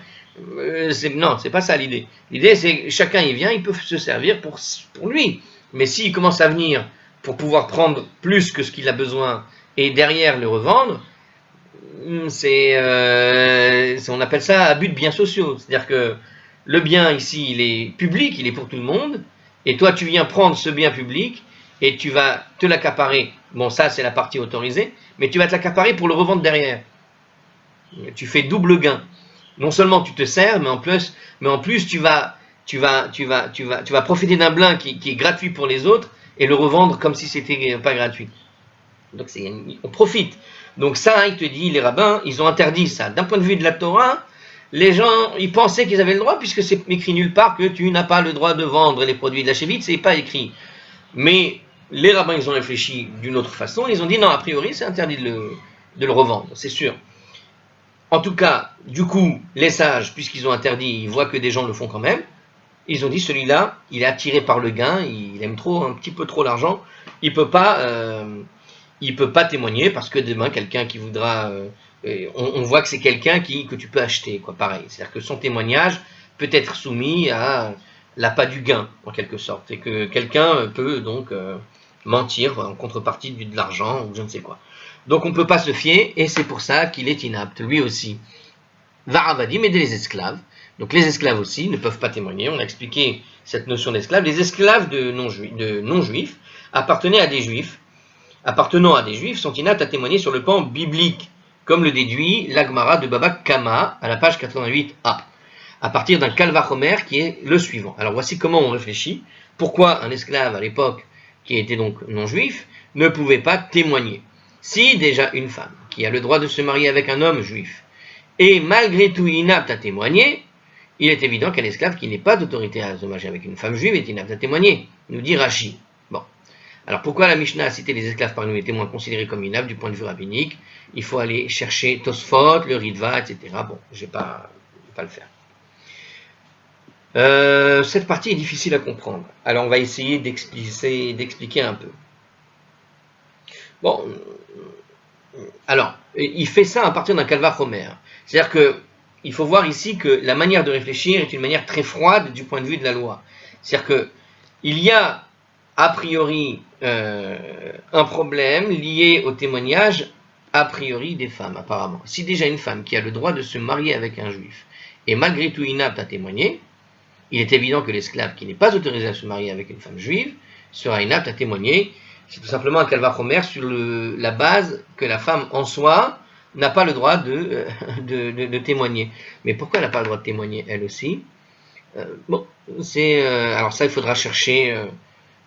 Speaker 1: Non, c'est pas ça l'idée. L'idée c'est que chacun y vient, il peut se servir pour lui. Mais s'il commence à venir pour pouvoir prendre plus que ce qu'il a besoin et derrière le revendre, on appelle ça abus de biens sociaux. C'est-à-dire que le bien ici, il est public, il est pour tout le monde, et toi tu viens prendre ce bien public et tu vas te l'accaparer. Bon, ça c'est la partie autorisée, mais tu vas te l'accaparer pour le revendre derrière. Tu fais double gain. Non seulement tu te sers, mais en plus tu vas profiter d'un bien qui est gratuit pour les autres et le revendre comme si c'était pas gratuit. Donc on profite. Donc ça, il te dit, les rabbins, ils ont interdit ça. D'un point de vue de la Torah, les gens, ils pensaient qu'ils avaient le droit, puisque c'est écrit nulle part que tu n'as pas le droit de vendre les produits de la Shemitah, c'est pas écrit. Mais les rabbins, ils ont réfléchi d'une autre façon, ils ont dit non, a priori, c'est interdit de le revendre, c'est sûr. En tout cas, du coup, les sages, puisqu'ils ont interdit, ils voient que des gens le font quand même, ils ont dit celui-là, il est attiré par le gain, il aime un petit peu trop l'argent, il peut pas témoigner parce que demain quelqu'un qui voudra, on voit que c'est quelqu'un que tu peux acheter, quoi, pareil. C'est-à-dire que son témoignage peut être soumis à l'appât du gain en quelque sorte, et que quelqu'un peut donc mentir en contrepartie de l'argent ou je ne sais quoi. Donc on ne peut pas se fier et c'est pour ça qu'il est inapte, lui aussi. Varavadim aider les esclaves. Donc les esclaves aussi ne peuvent pas témoigner. On a expliqué cette notion d'esclave. Les esclaves de non-juifs appartenant à des juifs sont inaptes à témoigner sur le plan biblique, comme le déduit l'Agmara de Baba Kama à la page 88a, à partir d'un Kalvachomer qui est le suivant. Alors voici comment on réfléchit. Pourquoi un esclave à l'époque, qui était donc non-juif, ne pouvait pas témoigner? Si déjà une femme qui a le droit de se marier avec un homme juif est malgré tout inapte à témoigner, il est évident qu'un esclave qui n'est pas d'autorité à se marier avec une femme juive est inapte à témoigner, nous dit Rashi. Bon. Alors pourquoi la Mishnah a cité les esclaves parmi les témoins considérés comme inaptes du point de vue rabbinique? Il faut aller chercher Tosfot, le Ritva, etc. Bon, je ne vais pas le faire. Cette partie est difficile à comprendre. Alors on va essayer d'expliquer un peu. Bon, alors, il fait ça à partir d'un Kalvachomer. C'est-à-dire qu'il faut voir ici que la manière de réfléchir est une manière très froide du point de vue de la loi. C'est-à-dire qu'il y a a priori un problème lié au témoignage a priori des femmes, apparemment. Si déjà une femme qui a le droit de se marier avec un juif est malgré tout inapte à témoigner, il est évident que l'esclave qui n'est pas autorisé à se marier avec une femme juive sera inapte à témoigner. C'est tout simplement un Kalvachomer sur la base que la femme en soi n'a pas le droit de témoigner. Mais pourquoi elle n'a pas le droit de témoigner elle aussi? Alors ça, il faudra chercher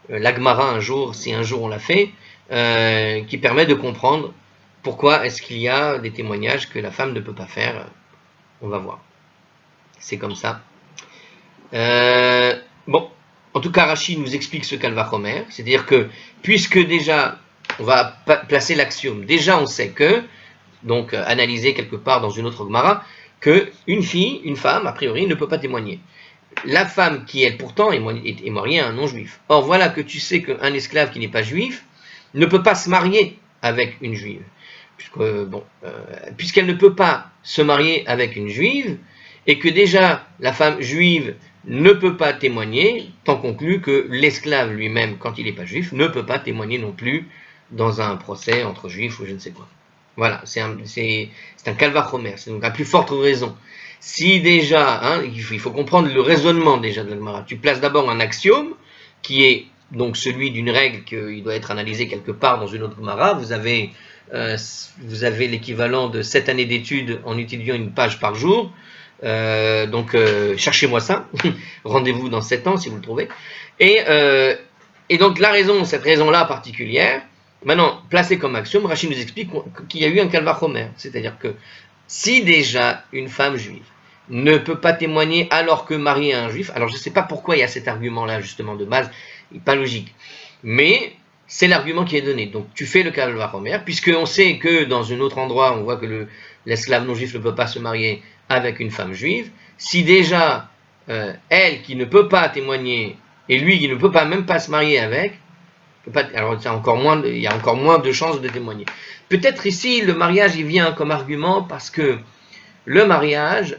Speaker 1: l'Agmara un jour, si un jour on l'a fait, qui permet de comprendre pourquoi est-ce qu'il y a des témoignages que la femme ne peut pas faire. On va voir. C'est comme ça. En tout cas, Rashi nous explique ce Kalvachomer, c'est-à-dire que, puisque déjà, on va placer l'axiome, déjà on sait que, donc analyser quelque part dans une autre Gemara, qu'une femme, a priori, ne peut pas témoigner. La femme qui, elle, pourtant, est mariée à un non-juif. Or, voilà que tu sais qu'un esclave qui n'est pas juif ne peut pas se marier avec une juive. Puisqu'elle ne peut pas se marier avec une juive, et que déjà la femme juive ne peut pas témoigner, tant conclut que l'esclave lui-même, quand il n'est pas juif, ne peut pas témoigner non plus dans un procès entre juifs ou je ne sais quoi. Voilà, c'est un calvachomer, c'est donc la plus forte raison. Si déjà, hein, il faut comprendre le raisonnement déjà de la Gemara. Tu places d'abord un axiome, qui est donc celui d'une règle qui doit être analysée quelque part dans une autre Gemara. Vous avez l'équivalent de 7 années d'études en étudiant une page par jour. Cherchez-moi ça. Rendez-vous dans 7 ans si vous le trouvez. Et donc cette raison-là particulière, maintenant, placée comme axiome, Rachid nous explique qu'il y a eu un calvachomer. C'est-à-dire que si déjà une femme juive ne peut pas témoigner alors que mariée à un juif, alors je ne sais pas pourquoi il y a cet argument-là justement de base, il n'est pas logique, mais c'est l'argument qui est donné. Donc tu fais le calvachomer, puisqu'on sait que dans un autre endroit, on voit que l'esclave non juif ne peut pas se marier avec une femme juive. Si déjà elle qui ne peut pas témoigner et lui qui ne peut pas même pas se marier avec, alors il y a encore moins de chances de témoigner. Peut-être ici le mariage il vient comme argument parce que le mariage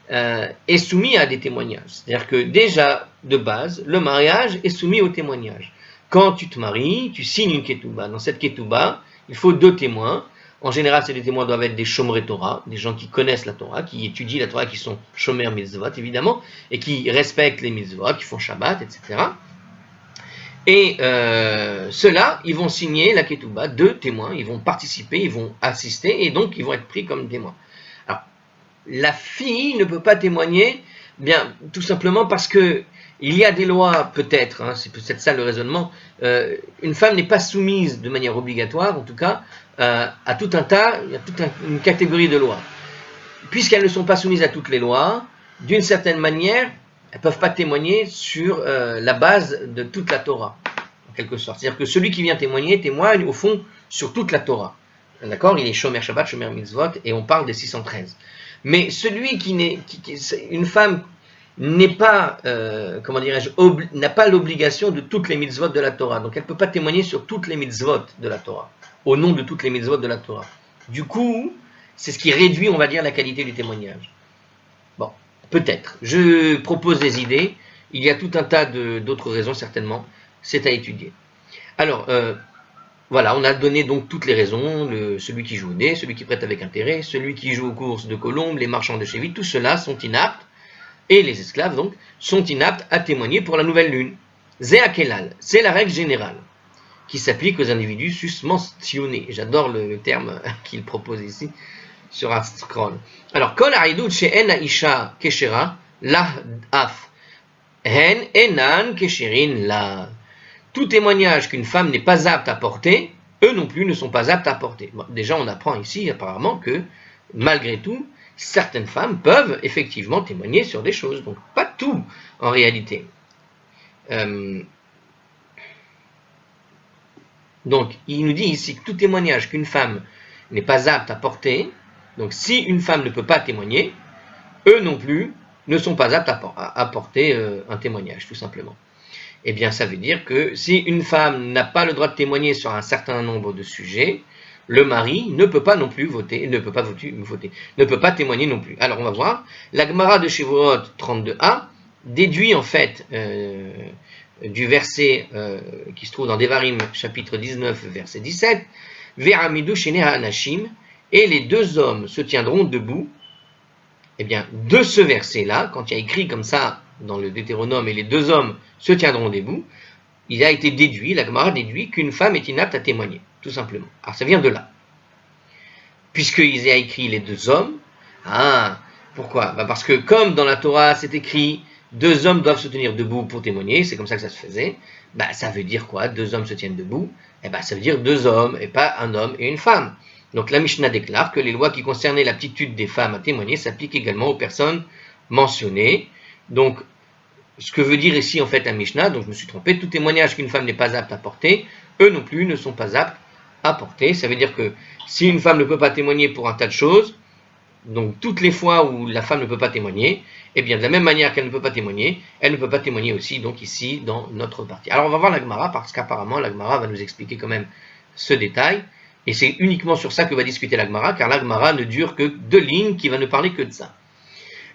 Speaker 1: est soumis à des témoignages. C'est-à-dire que déjà de base le mariage est soumis au témoignage. Quand tu te maries, tu signes une ketouba. Dans cette ketouba, il faut 2 témoins. En général, ces témoins doivent être des Shomrei Torah, des gens qui connaissent la Torah, qui étudient la Torah, qui sont Shomer Mitzvot, évidemment, et qui respectent les Mitzvot, qui font Shabbat, etc. Et ceux-là, ils vont signer la ketouba, 2 témoins, ils vont participer, ils vont assister, et donc ils vont être pris comme témoins. Alors, la fille ne peut pas témoigner, bien, tout simplement parce que il y a des lois, peut-être, hein, c'est peut-être ça le raisonnement, une femme n'est pas soumise de manière obligatoire, en tout cas, à tout un tas, il y a toute une catégorie de lois. Puisqu'elles ne sont pas soumises à toutes les lois, d'une certaine manière, elles ne peuvent pas témoigner sur la base de toute la Torah, en quelque sorte. C'est-à-dire que celui qui vient témoigne au fond sur toute la Torah. D'accord? Il est Shomer Shabbat, Shomer Mitzvot, et on parle des 613. Mais celui une femme n'est pas, n'a pas l'obligation de toutes les mitzvot de la Torah. Donc elle ne peut pas témoigner sur toutes les mitzvot de la Torah, au nom de toutes les mitzvot de la Torah. Du coup, c'est ce qui réduit, on va dire, la qualité du témoignage. Bon, peut-être. Je propose des idées. Il y a tout un tas d'autres raisons, certainement. C'est à étudier. Alors, voilà, on a donné donc toutes les raisons. Celui qui joue au dé, celui qui prête avec intérêt, celui qui joue aux courses de colombes, les marchands de cheville, tout cela sont inaptes. Et les esclaves, donc, sont inaptes à témoigner pour la nouvelle lune. Zéakelal, c'est la règle générale qui s'applique aux individus susmentionnés. J'adore le terme qu'il propose ici sur Scroll. Alors, Kol Aïdoud she'en Aisha keshera la af hen enan kesherin la. Tout témoignage qu'une femme n'est pas apte à porter, eux non plus ne sont pas aptes à porter. Bon, déjà, on apprend ici apparemment que, malgré tout, certaines femmes peuvent effectivement témoigner sur des choses, donc pas tout en réalité. Donc il nous dit ici que tout témoignage qu'une femme n'est pas apte à porter, donc si une femme ne peut pas témoigner, eux non plus ne sont pas aptes à porter un témoignage, tout simplement. Eh bien ça veut dire que si une femme n'a pas le droit de témoigner sur un certain nombre de sujets, le mari ne peut pas non plus voter, ne peut pas témoigner non plus. Alors on va voir, la Gemara de Shevuot 32a déduit en fait du verset qui se trouve dans Devarim chapitre 19 verset 17, Ve'amidu sheneha anashim, et les 2 hommes se tiendront debout. Eh bien de ce verset-là, quand il y a écrit comme ça dans le Deutéronome, et les 2 hommes se tiendront debout, il a été déduit, la Gemara déduit qu'une femme est inapte à témoigner, tout simplement. Alors ça vient de là. Puisqu'il a écrit les 2 hommes, pourquoi? Parce que comme dans la Torah c'est écrit 2 hommes doivent se tenir debout pour témoigner, c'est comme ça que ça se faisait, ça veut dire quoi? 2 hommes se tiennent debout? Ça veut dire 2 hommes, et pas un homme et une femme. Donc la Mishnah déclare que les lois qui concernaient l'aptitude des femmes à témoigner s'appliquent également aux personnes mentionnées. Donc ce que veut dire ici en fait la Mishnah, donc je me suis trompé, tout témoignage qu'une femme n'est pas apte à porter, eux non plus ne sont pas aptes à porter. Ça veut dire que si une femme ne peut pas témoigner pour un tas de choses, donc toutes les fois où la femme ne peut pas témoigner, eh bien de la même manière qu'elle ne peut pas témoigner, elle ne peut pas témoigner aussi donc ici dans notre partie. Alors on va voir la Gemara parce qu'apparemment la Gemara va nous expliquer quand même ce détail, et c'est uniquement sur ça que va discuter la Gemara, car la Gemara ne dure que 2 lignes qui va ne parler que de ça.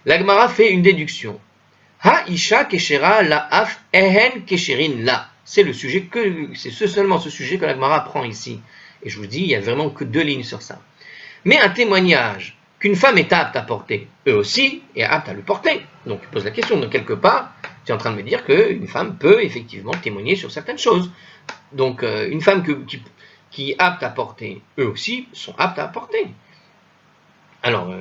Speaker 1: La Gemara fait une déduction. Ha isha keshera la af ehen kesherin la. C'est le sujet seulement ce sujet que la Gemara prend ici. Et je vous dis, il n'y a vraiment que 2 lignes sur ça. Mais un témoignage qu'une femme est apte à porter, eux aussi, est apte à le porter. Donc, je pose la question, donc quelque part, tu es en train de me dire qu'une femme peut effectivement témoigner sur certaines choses. Donc, une femme qui est apte à porter, eux aussi, sont aptes à porter. Alors,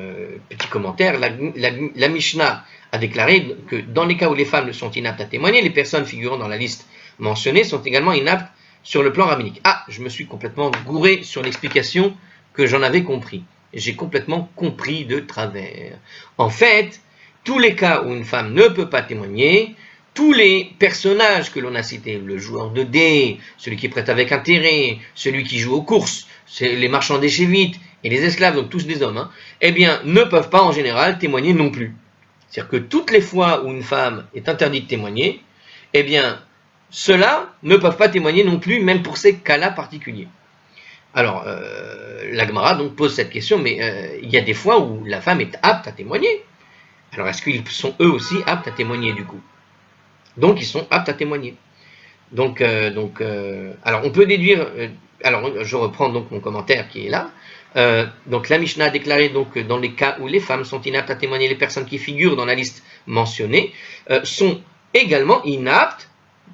Speaker 1: petit commentaire, la Mishnah a déclaré que dans les cas où les femmes sont inaptes à témoigner, les personnes figurant dans la liste mentionnée sont également inaptes sur le plan rabbinique. Ah, je me suis complètement gouré sur l'explication que j'en avais compris. J'ai complètement compris de travers. En fait, tous les cas où une femme ne peut pas témoigner, tous les personnages que l'on a cités, le joueur de dés, celui qui prête avec intérêt, celui qui joue aux courses, les marchands d'échevites et les esclaves, donc tous des hommes, hein, eh bien, ne peuvent pas en général témoigner non plus. C'est-à-dire que toutes les fois où une femme est interdite de témoigner, eh bien, ceux-là ne peuvent pas témoigner non plus, même pour ces cas-là particuliers. Alors, la Gemara donc pose cette question, mais il y a des fois où la femme est apte à témoigner. Alors, est-ce qu'ils sont eux aussi aptes à témoigner du coup? Donc, ils sont aptes à témoigner. Donc, alors, on peut déduire. Alors, je reprends donc mon commentaire qui est là. Donc, la Mishnah a déclaré donc que dans les cas où les femmes sont inaptes à témoigner, les personnes qui figurent dans la liste mentionnée sont également inaptes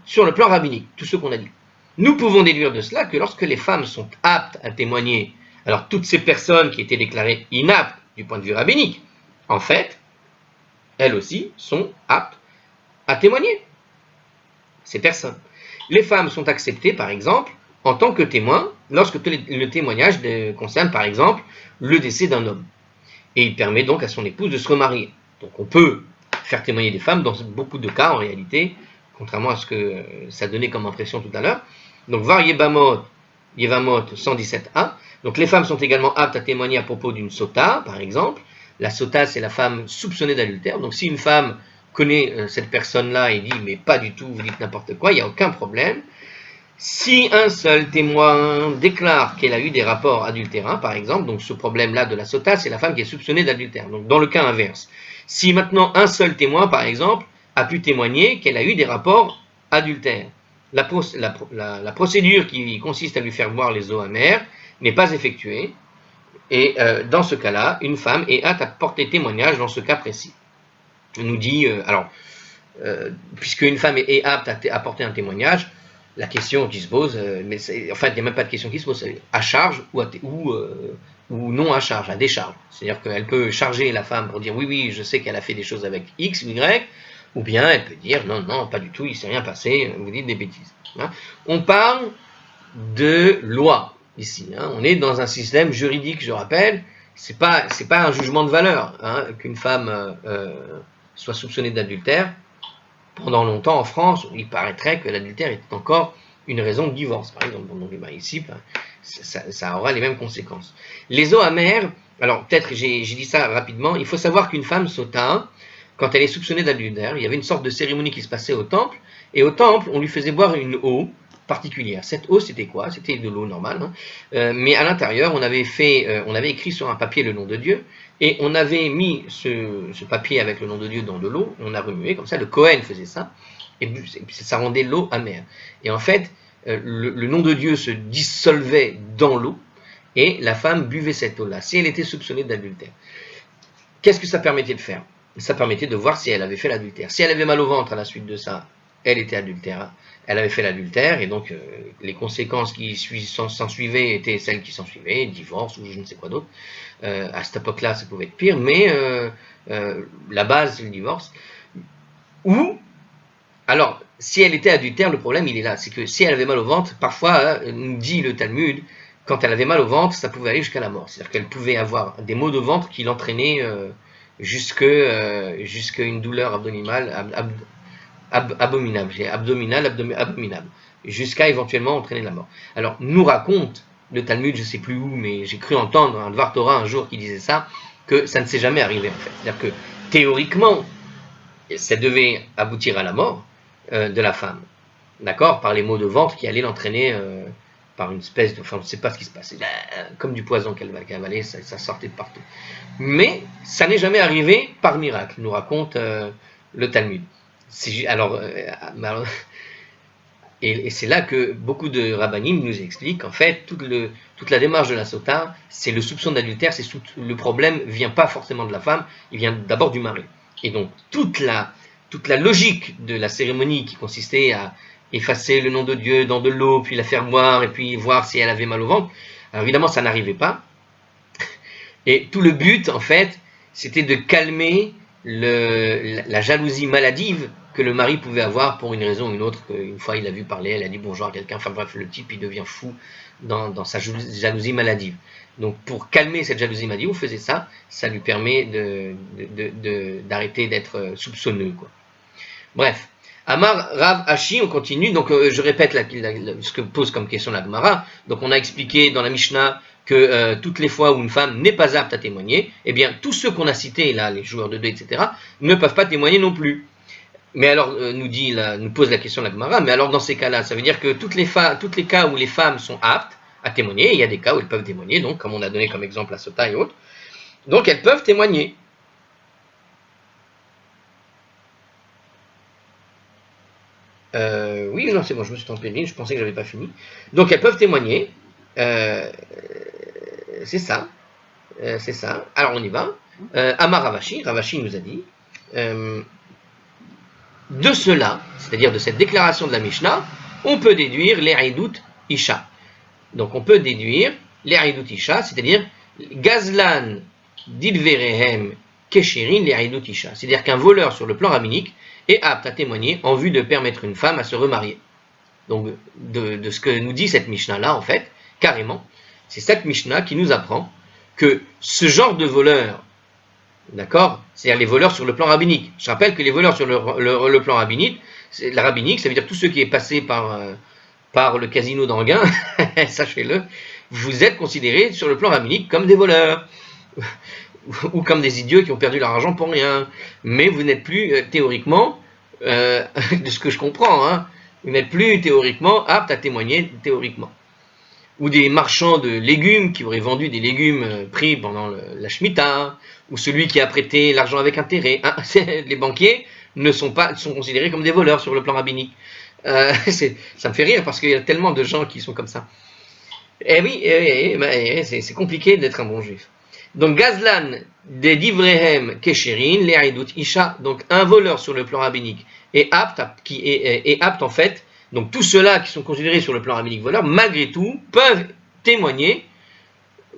Speaker 1: sur le plan rabbinique. Tout ce qu'on a dit. Nous pouvons déduire de cela que lorsque les femmes sont aptes à témoigner, alors toutes ces personnes qui étaient déclarées inaptes du point de vue rabbinique, en fait, elles aussi sont aptes à témoigner. Ces personnes. Les femmes sont acceptées, par exemple, en tant que témoins, lorsque le témoignage concerne, par exemple, le décès d'un homme. Et il permet donc à son épouse de se remarier. Donc on peut faire témoigner des femmes dans beaucoup de cas, en réalité, contrairement à ce que ça donnait comme impression tout à l'heure. Donc, Var Yevamot 117a. Donc, les femmes sont également aptes à témoigner à propos d'une sota, par exemple. La sota, c'est la femme soupçonnée d'adultère. Donc, si une femme connaît cette personne-là et dit, mais pas du tout, vous dites n'importe quoi, il n'y a aucun problème. Si un seul témoin déclare qu'elle a eu des rapports adultérins, par exemple, donc ce problème-là de la sota, c'est la femme qui est soupçonnée d'adultère. Donc, dans le cas inverse. Si maintenant un seul témoin, par exemple, a pu témoigner qu'elle a eu des rapports adultères, la procédure qui consiste à lui faire boire les eaux amères n'est pas effectuée, et dans ce cas-là, une femme est apte à porter témoignage dans ce cas précis. On nous dit, puisque une femme est apte à porter un témoignage, la question qui se pose, mais en fait, il n'y a même pas de question qui se pose, c'est à charge ou non à charge, à décharge. C'est-à-dire qu'elle peut charger la femme pour dire oui, je sais qu'elle a fait des choses avec X, Y, ou bien elle peut dire non, pas du tout, il ne s'est rien passé, vous dites des bêtises. Hein. On parle de loi ici. Hein. On est dans un système juridique, je rappelle. C'est pas un jugement de valeur hein, qu'une femme soit soupçonnée d'adultère. Pendant longtemps en France, il paraîtrait que l'adultère est encore une raison de divorce, par exemple. Donc ici, ça aura les mêmes conséquences. Les eaux amères, alors peut-être j'ai dit ça rapidement, il faut savoir qu'une femme sota, quand elle est soupçonnée d'adultère, il y avait une sorte de cérémonie qui se passait au temple, et au temple, on lui faisait boire une eau particulière. Cette eau, c'était quoi? C'était de l'eau normale, hein. Mais à l'intérieur, on avait écrit sur un papier le nom de Dieu, et on avait mis ce papier avec le nom de Dieu dans de l'eau, on a remué, comme ça, le Cohen faisait ça, et ça rendait l'eau amère. Et en fait, le nom de Dieu se dissolvait dans l'eau, et la femme buvait cette eau-là, si elle était soupçonnée d'adultère. Qu'est-ce que ça permettait de faire? Ça permettait de voir si elle avait fait l'adultère. Si elle avait mal au ventre à la suite de ça, elle était adultère. Elle avait fait l'adultère, et donc les conséquences qui s'en suivaient étaient celles qui s'en suivaient, divorce ou je ne sais quoi d'autre. À cette époque-là, ça pouvait être pire, mais la base, c'est le divorce. Ou, alors, si elle était adultère, le problème, il est là. C'est que si elle avait mal au ventre, parfois, nous dit le Talmud, quand elle avait mal au ventre, ça pouvait aller jusqu'à la mort. C'est-à-dire qu'elle pouvait avoir des maux de ventre qui l'entraînaient jusqu'à une douleur abdominale, abominable, jusqu'à éventuellement entraîner la mort. Alors, nous raconte le Talmud, je ne sais plus où, mais j'ai cru entendre un Dvar Torah un jour qui disait ça, que ça ne s'est jamais arrivé en fait. C'est-à-dire que théoriquement, ça devait aboutir à la mort de la femme, d'accord, par les maux de ventre qui allaient l'entraîner par une espèce de, enfin, on ne sait pas ce qui se passait, comme du poison qu'elle avalait, ça sortait de partout. Mais ça n'est jamais arrivé par miracle, nous raconte le Talmud. Alors, Et c'est là que beaucoup de rabbanim nous expliquent qu'en fait, toute la démarche de la sota, c'est le soupçon d'adultère, le problème ne vient pas forcément de la femme, il vient d'abord du mari. Et donc, toute la logique de la cérémonie qui consistait à effacer le nom de Dieu dans de l'eau, puis la faire boire, et puis voir si elle avait mal au ventre, alors évidemment, ça n'arrivait pas. Et tout le but, en fait, c'était de calmer la jalousie maladive que le mari pouvait avoir pour une raison ou une autre. Une fois, il a vu parler, elle a dit bonjour à quelqu'un, enfin bref, le type, il devient fou dans sa jalousie maladive. Donc, pour calmer cette jalousie maladive, on faisait ça, ça lui permet d'arrêter d'être soupçonneux, quoi. Bref. Amar Rav Ashi, on continue, donc je répète ce que pose comme question la Gemara. Donc on a expliqué dans la Mishnah que toutes les fois où une femme n'est pas apte à témoigner, eh bien tous ceux qu'on a cités là, les joueurs de dés, etc., ne peuvent pas témoigner non plus. Mais alors nous pose la question la Gemara, mais alors dans ces cas-là, ça veut dire que tous les cas où les femmes sont aptes à témoigner, il y a des cas où elles peuvent témoigner, donc comme on a donné comme exemple la Sota et autres, donc elles peuvent témoigner. Oui, non, c'est bon, je me suis trompé, je pensais que j'avais pas fini. Donc elles peuvent témoigner. C'est ça. C'est ça. Alors on y va. Amar Ravashi nous a dit de cela, c'est-à-dire de cette déclaration de la Mishnah, on peut déduire les Haïdout Isha. Donc on peut déduire les Haïdout Isha, c'est-à-dire Gazlan Didverehem Keshirin les Haïdout Isha. C'est-à-dire qu'un voleur sur le plan rabbinique est apte à témoigner en vue de permettre une femme à se remarier. Donc, de ce que nous dit cette Mishnah-là, en fait, carrément, c'est cette Mishnah qui nous apprend que ce genre de voleurs, d'accord, c'est-à-dire les voleurs sur le plan rabbinique. Je rappelle que les voleurs sur le plan rabbinique, la rabbinique, ça veut dire tout ce qui est passé par le casino d'Anguin, sachez-le, vous êtes considérés sur le plan rabbinique comme des voleurs. Ou comme des idiots qui ont perdu leur argent pour rien. Mais vous n'êtes plus théoriquement, de ce que je comprends, hein, vous n'êtes plus théoriquement apte à témoigner théoriquement. Ou des marchands de légumes qui auraient vendu des légumes pris pendant la Shemitah, ou celui qui a prêté l'argent avec intérêt. Hein, les banquiers sont considérés comme des voleurs sur le plan rabbinique. Ça me fait rire parce qu'il y a tellement de gens qui sont comme ça. Eh oui, c'est compliqué d'être un bon juif. Donc, Gazlan de Divrehem Kesherin, les Haïdout Isha, donc un voleur sur le plan rabbinique est apte en fait, donc tous ceux-là qui sont considérés sur le plan rabbinique voleurs, malgré tout, peuvent témoigner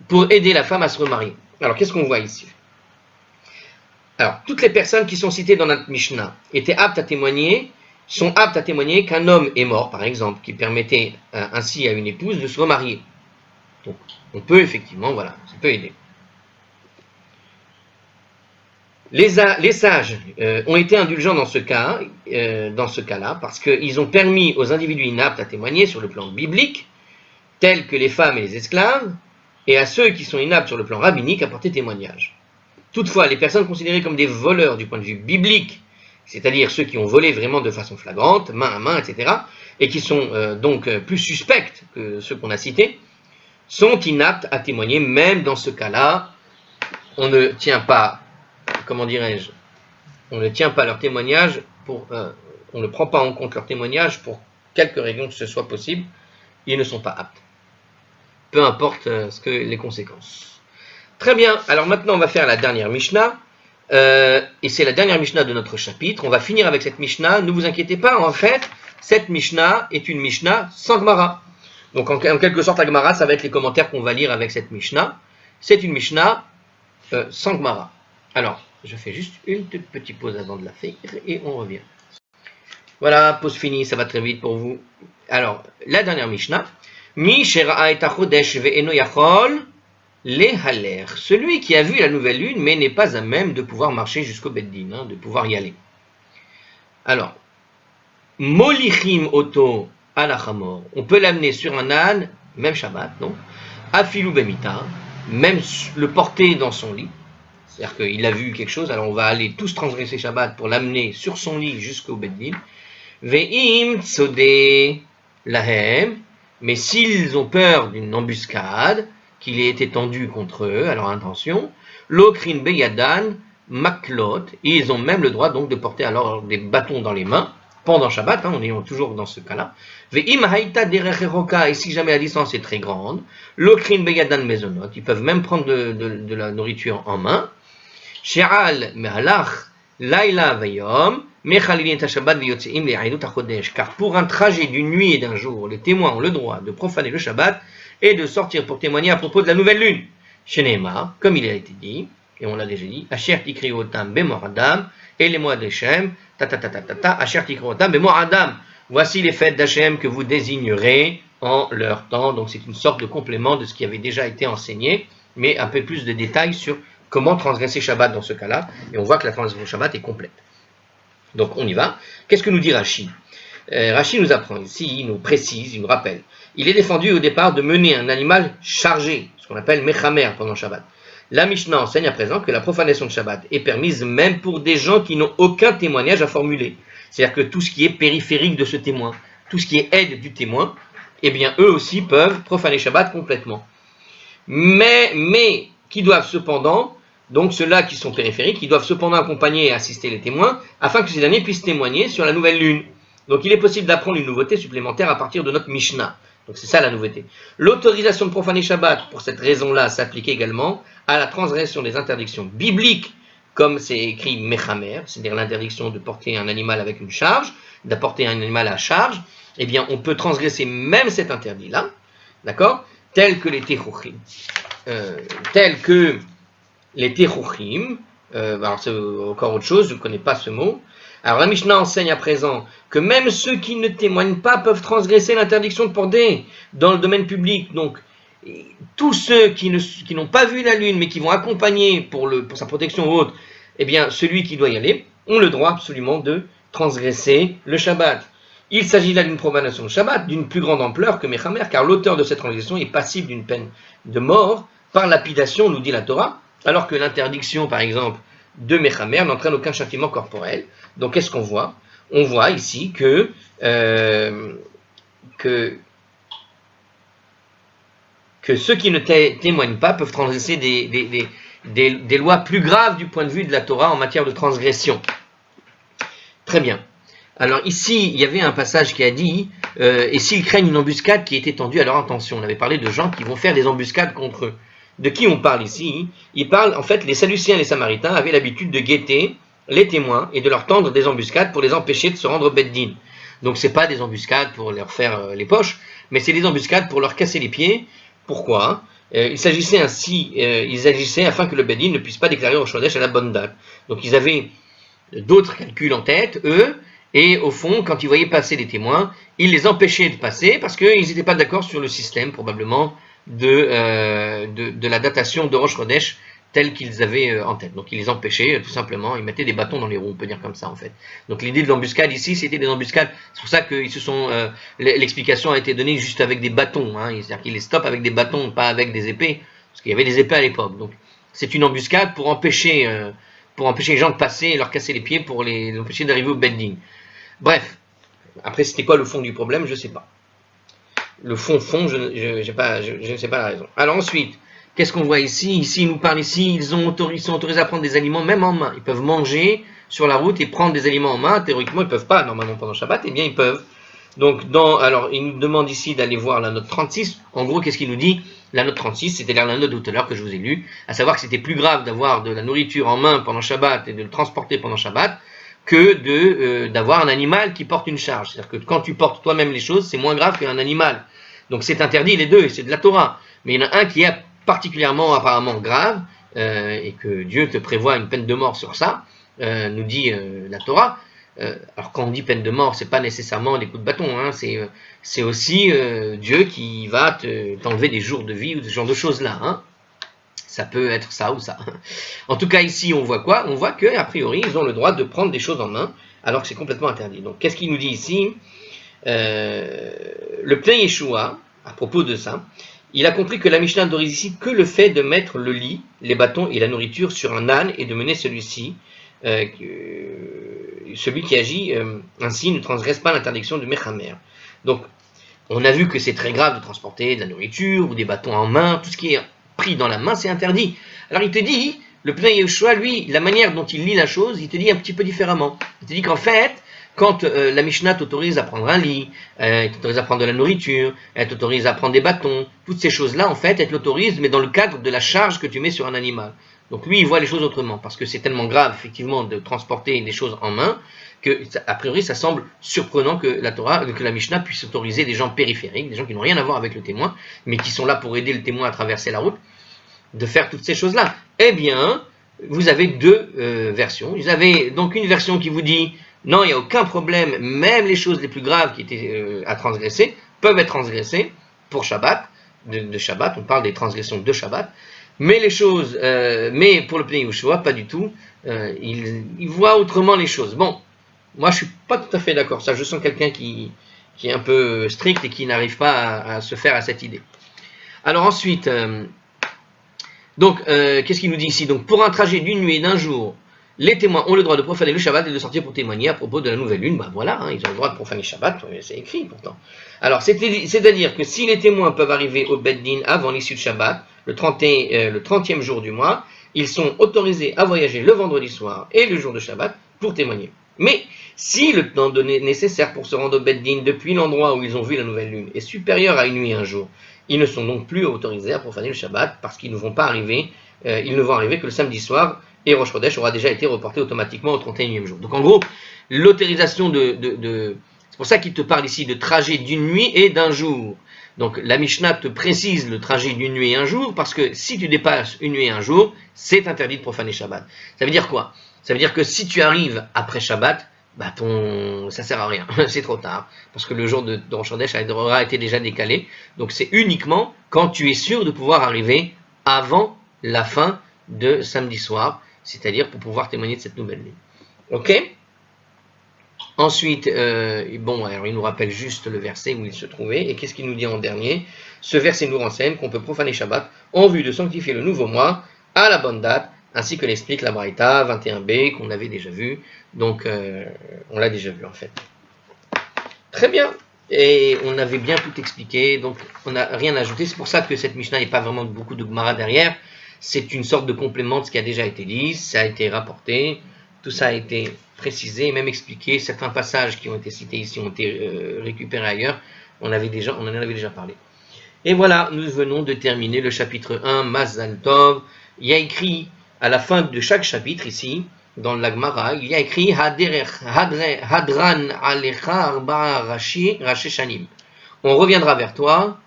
Speaker 1: pour aider la femme à se remarier. Alors, qu'est-ce qu'on voit ici? Alors, toutes les personnes qui sont citées dans notre Mishnah sont aptes à témoigner qu'un homme est mort, par exemple, qui permettait ainsi à une épouse de se remarier. Donc, on peut effectivement, voilà, ça peut aider. Les sages ont été indulgents dans ce cas-là, parce qu'ils ont permis aux individus inaptes à témoigner sur le plan biblique, tels que les femmes et les esclaves, et à ceux qui sont inaptes sur le plan rabbinique à porter témoignage. Toutefois, les personnes considérées comme des voleurs du point de vue biblique, c'est-à-dire ceux qui ont volé vraiment de façon flagrante, main à main, etc., et qui sont donc plus suspects que ceux qu'on a cités, sont inaptes à témoigner. Même dans ce cas-là, on ne tient pas, comment dirais-je, on ne tient pas leur témoignage on ne prend pas en compte leur témoignage pour quelque raison que ce soit possible, ils ne sont pas aptes. Peu importe les conséquences. Très bien, alors maintenant on va faire la dernière Mishnah, et c'est la dernière Mishnah de notre chapitre. On va finir avec cette Mishnah, ne vous inquiétez pas, en fait, cette Mishnah est une Mishnah sans Gemara. Donc en quelque sorte la Gemara, ça va être les commentaires qu'on va lire avec cette Mishnah. C'est une Mishnah sans Gemara. Alors, je fais juste une toute petite pause avant de la faire et on revient. Voilà, pause finie, ça va très vite pour vous. Alors, la dernière Mishnah. Mi shera'a et achodesh ve'eno yachol lehaler. Celui qui a vu la nouvelle lune mais n'est pas à même de pouvoir marcher jusqu'au Beddin, hein, de pouvoir y aller. Alors, molichim oto alachamor. On peut l'amener sur un âne, même Shabbat, non? Afilu bemita, même le porter dans son lit. C'est-à-dire qu'il a vu quelque chose, alors on va aller tous transgresser Shabbat pour l'amener sur son lit jusqu'au Beddin. Ve'im tzodeh lahem, mais s'ils ont peur d'une embuscade, qu'il ait été tendu contre eux, à leur intention, l'okrin beyadan maklot, et ils ont même le droit donc de porter alors des bâtons dans les mains pendant Shabbat, on est toujours dans ce cas-là. Ve'im haïta derech roka, et si jamais la distance est très grande, l'okrin beyadan mezonot, ils peuvent même prendre de la nourriture en main. She'al mehalach laila vayom, mechalilin et Shabbat veyotzeim le'aïdut hachodesh, car pour un trajet d'une nuit et d'un jour, les témoins ont le droit de profaner le Shabbat et de sortir pour témoigner à propos de la nouvelle lune. Sheneema, comme il a été dit, et on l'a déjà dit, Asher tikri otam bemor Adam, et les mois d'Hachem, Asher tikri otam bemor Adam. Voici les fêtes d'Hachem que vous désignerez en leur temps. Donc c'est une sorte de complément de ce qui avait déjà été enseigné, mais un peu plus de détails sur comment transgresser Shabbat dans ce cas-là. Et on voit que la transgression Shabbat est complète. Donc on y va. Qu'est-ce que nous dit Rashi? Rashi nous apprend ici, il nous précise, il nous rappelle. Il est défendu au départ de mener un animal chargé, ce qu'on appelle mechamer pendant Shabbat. La Mishnah enseigne à présent que la profanation de Shabbat est permise même pour des gens qui n'ont aucun témoignage à formuler. C'est-à-dire que tout ce qui est périphérique de ce témoin, tout ce qui est aide du témoin, eh bien eux aussi peuvent profaner Shabbat complètement. Mais qui doivent cependant, donc ceux-là qui sont périphériques, ils doivent cependant accompagner et assister les témoins afin que ces derniers puissent témoigner sur la nouvelle lune. Donc il est possible d'apprendre une nouveauté supplémentaire à partir de notre Mishnah. Donc c'est ça la nouveauté. L'autorisation de profaner Shabbat, pour cette raison-là, s'applique également à la transgression des interdictions bibliques, comme c'est écrit Mechamer, c'est-à-dire l'interdiction de porter un animal avec une charge, d'apporter un animal à charge. Eh bien, on peut transgresser même cet interdit-là, d'accord, tel que les Techuchim. Alors c'est encore autre chose, je ne connais pas ce mot. Alors la Mishnah enseigne à présent que même ceux qui ne témoignent pas peuvent transgresser l'interdiction de porter dans le domaine public. Donc tous ceux qui n'ont pas vu la lune mais qui vont accompagner pour sa protection ou autre, eh bien celui qui doit y aller ont le droit absolument de transgresser le Shabbat. Il s'agit là d'une profanation de Shabbat d'une plus grande ampleur que Mechamer, car l'auteur de cette transgression est passible d'une peine de mort par lapidation, nous dit la Torah, alors que l'interdiction, par exemple, de Mechamer n'entraîne aucun châtiment corporel. Donc qu'est-ce qu'on voit? On voit ici que ceux qui ne témoignent pas peuvent transgresser des lois plus graves du point de vue de la Torah en matière de transgression. Très bien. Alors ici, il y avait un passage qui a dit et s'ils craignent une embuscade qui est étendue à leur intention. On avait parlé de gens qui vont faire des embuscades contre eux. De qui on parle ici? Il parle, en fait, les Sadducéens et les Samaritains avaient l'habitude de guetter les témoins et de leur tendre des embuscades pour les empêcher de se rendre au Beddin. Donc c'est pas des embuscades pour leur faire les poches, mais c'est des embuscades pour leur casser les pieds. Pourquoi? Il s'agissait ainsi, ils agissaient afin que le Beddin ne puisse pas déclarer Rosh Chodesh à la bonne date. Donc ils avaient d'autres calculs en tête, eux, et au fond, quand ils voyaient passer les témoins, ils les empêchaient de passer parce qu'ils n'étaient pas d'accord sur le système, probablement, de la datation de Rosh Chodesh telle qu'ils avaient en tête. Donc ils les empêchaient tout simplement, ils mettaient des bâtons dans les roues, on peut dire comme ça en fait. Donc l'idée de l'embuscade ici, c'était des embuscades, c'est pour ça que l'explication a été donnée juste avec des bâtons, c'est-à-dire qu'ils les stoppent avec des bâtons, pas avec des épées, parce qu'il y avait des épées à l'époque. Donc c'est une embuscade pour empêcher les gens de passer et leur casser les pieds pour les empêcher d'arriver au Beddin. Bref, après c'était quoi le fond du problème, je ne sais pas. Le fond, je ne sais pas la raison. Alors ensuite, qu'est-ce qu'on voit ici? Ici, il nous parle ici, ils sont autorisés à prendre des aliments même en main. Ils peuvent manger sur la route et prendre des aliments en main. Théoriquement, ils ne peuvent pas, normalement pendant Shabbat, eh bien ils peuvent. Donc, alors, il nous demande ici d'aller voir la note 36. En gros, qu'est-ce qu'il nous dit? La note 36, c'était la note de tout à l'heure que je vous ai lue, à savoir que c'était plus grave d'avoir de la nourriture en main pendant Shabbat et de le transporter pendant Shabbat que d'avoir un animal qui porte une charge. C'est-à-dire que quand tu portes toi-même les choses, c'est moins grave qu'un animal. Donc c'est interdit les deux, et c'est de la Torah. Mais il y en a un qui est particulièrement apparemment grave, et que Dieu te prévoit une peine de mort sur ça, nous dit la Torah. Alors quand on dit peine de mort, c'est pas nécessairement des coups de bâton, c'est aussi Dieu qui va t'enlever des jours de vie ou ce genre de choses-là. Ça peut être ça ou ça. En tout cas, ici, on voit quoi? On voit qu'a priori, ils ont le droit de prendre des choses en main, alors que c'est complètement interdit. Donc, qu'est-ce qu'il nous dit ici? Le Pnei Yeshua, à propos de ça, il a compris que la Mishnah n'autorise ici que le fait de mettre le lit, les bâtons et la nourriture sur un âne et de mener celui-ci. Celui qui agit ainsi ne transgresse pas l'interdiction de Mechamer. Donc, on a vu que c'est très grave de transporter de la nourriture ou des bâtons en main, tout ce qui est pris dans la main, c'est interdit. Alors il te dit, le Pnei Yeshua, lui, la manière dont il lit la chose, il te dit un petit peu différemment. Il te dit qu'en fait, quand la Mishnah t'autorise à prendre un lit, elle t'autorise à prendre de la nourriture, elle t'autorise à prendre des bâtons, toutes ces choses-là, en fait, elle t'autorise, mais dans le cadre de la charge que tu mets sur un animal. Donc lui, il voit les choses autrement, parce que c'est tellement grave, effectivement, de transporter des choses en main, que, a priori, ça semble surprenant que la Mishnah puisse autoriser des gens périphériques, des gens qui n'ont rien à voir avec le témoin, mais qui sont là pour aider le témoin à traverser la route, de faire toutes ces choses-là. Eh bien, vous avez deux versions. Vous avez donc une version qui vous dit non, il n'y a aucun problème, même les choses les plus graves qui étaient à transgresser peuvent être transgressées pour Shabbat, de Shabbat, on parle des transgressions de Shabbat, mais les choses, mais pour le Pnei Yehoshua, pas du tout, il voit autrement les choses. Bon, moi je suis pas tout à fait d'accord, ça, je sens quelqu'un qui est un peu strict et qui n'arrive pas à se faire à cette idée. Alors ensuite, donc, qu'est-ce qu'il nous dit ici? Donc, pour un trajet d'une nuit et d'un jour, les témoins ont le droit de profaner le Shabbat et de sortir pour témoigner à propos de la nouvelle lune. Ben voilà, hein, ils ont le droit de profaner le Shabbat, c'est écrit pourtant. Alors, c'est-à-dire que si les témoins peuvent arriver au Beth Din avant l'issue de Shabbat, le 30e jour du mois, ils sont autorisés à voyager le vendredi soir et le jour de Shabbat pour témoigner. Mais si le temps donné nécessaire pour se rendre au Beth Din depuis l'endroit où ils ont vu la nouvelle lune est supérieur à une nuit et un jour, ils ne sont donc plus autorisés à profaner le Shabbat parce qu'ils ne vont arriver que le samedi soir, et Rosh Chodesh aura déjà été reporté automatiquement au 31e jour. Donc en gros, l'autorisation c'est pour ça qu'il te parle ici de trajet d'une nuit et d'un jour. Donc la Mishnah te précise le trajet d'une nuit et un jour, parce que si tu dépasses une nuit et un jour, c'est interdit de profaner Shabbat. Ça veut dire quoi? Ça veut dire que si tu arrives après Shabbat, bah ça sert à rien, c'est trop tard, parce que le jour de Rosh Chodesh aura été déjà décalé. Donc c'est uniquement quand tu es sûr de pouvoir arriver avant la fin de samedi soir, c'est-à-dire pour pouvoir témoigner de cette nouvelle lune. Ok? Ensuite, alors il nous rappelle juste le verset où il se trouvait, et qu'est-ce qu'il nous dit en dernier? Ce verset nous renseigne qu'on peut profaner Shabbat en vue de sanctifier le nouveau mois à la bonne date, ainsi que l'explique la Braïta 21b qu'on avait déjà vu. Donc, on l'a déjà vu en fait. Très bien. Et on avait bien tout expliqué, donc on n'a rien à ajouter. C'est pour ça que cette Mishnah n'est pas vraiment beaucoup de Gemara derrière. C'est une sorte de complément de ce qui a déjà été dit, ça a été rapporté, tout ça a été précisé, même expliqué. Certains passages qui ont été cités ici ont été récupérés ailleurs. On en avait déjà parlé. Et voilà, nous venons de terminer le chapitre 1, Mazal Tov. Il y a écrit à la fin de chaque chapitre ici, dans la Gemara, il y a écrit Hadran Alecha Arba'a Rashi Shanim. On reviendra vers toi,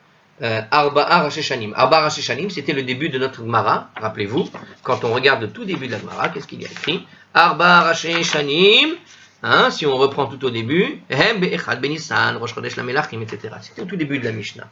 Speaker 1: Arba'a Rashi Shanim. Arba'a Rashi Shanim, c'était le début de notre Gemara. Rappelez-vous, quand on regarde le tout début de la Gemara, qu'est-ce qu'il y a écrit? Arba'a Rashi Shanim. Si on reprend tout au début, Hem Be'echad Benissan, Rosh Chodesh Lamelachim, etc. C'était au tout début de la Mishnah,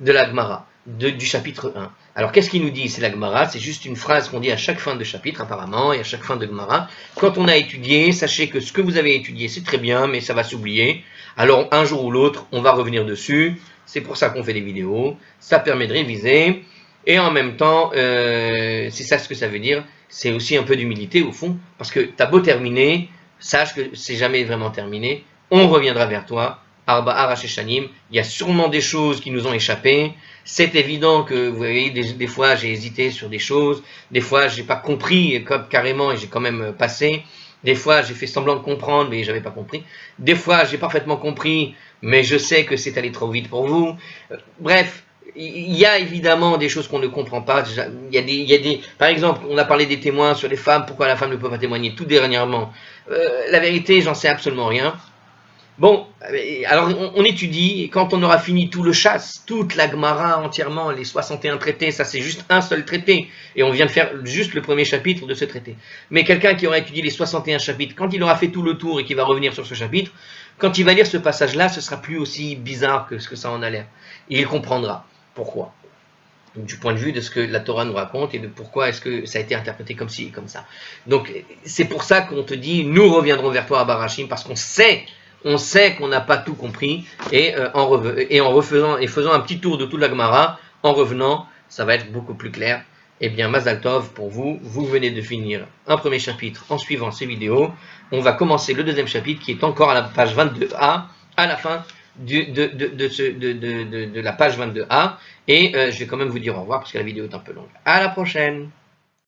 Speaker 1: de la Gemara, du chapitre 1. Alors qu'est-ce qu'il nous dit? C'est la Gemara, c'est juste une phrase qu'on dit à chaque fin de chapitre apparemment, et à chaque fin de Gemara. Quand on a étudié, sachez que ce que vous avez étudié, c'est très bien, mais ça va s'oublier. Alors un jour ou l'autre, on va revenir dessus. C'est pour ça qu'on fait des vidéos. Ça permet de réviser. Et en même temps, c'est ça ce que ça veut dire. C'est aussi un peu d'humilité au fond, parce que t'as beau terminer, sache que c'est jamais vraiment terminé. On reviendra vers toi. Arba'a Rashi Shanim, il y a sûrement des choses qui nous ont échappé. C'est évident que, vous voyez, des fois j'ai hésité sur des choses, des fois j'ai pas compris carrément et j'ai quand même passé. Des fois j'ai fait semblant de comprendre mais j'avais pas compris. Des fois j'ai parfaitement compris mais je sais que c'est allé trop vite pour vous. Bref, il y a évidemment des choses qu'on ne comprend pas. Par exemple, on a parlé des témoins sur les femmes, pourquoi la femme ne peut pas témoigner tout dernièrement. La vérité, j'en sais absolument rien. Bon, alors on étudie, et quand on aura fini tout le chasse, toute la Gemara entièrement, les 61 traités, ça c'est juste un seul traité, et on vient de faire juste le premier chapitre de ce traité. Mais quelqu'un qui aura étudié les 61 chapitres, quand il aura fait tout le tour et qu'il va revenir sur ce chapitre, quand il va lire ce passage-là, ce sera plus aussi bizarre que ce que ça en a l'air. Et il comprendra pourquoi. Du point de vue de ce que la Torah nous raconte et de pourquoi est-ce que ça a été interprété comme ci et comme ça. Donc c'est pour ça qu'on te dit, nous reviendrons vers toi à Barashim, parce qu'on sait qu'on n'a pas tout compris, et faisant un petit tour de toute la Gemara, en revenant, ça va être beaucoup plus clair. Eh bien, Mazal Tov pour vous, vous venez de finir un premier chapitre en suivant ces vidéos. On va commencer le deuxième chapitre qui est encore à la page 22a, à la fin de la page 22a, et je vais quand même vous dire au revoir parce que la vidéo est un peu longue. À la prochaine!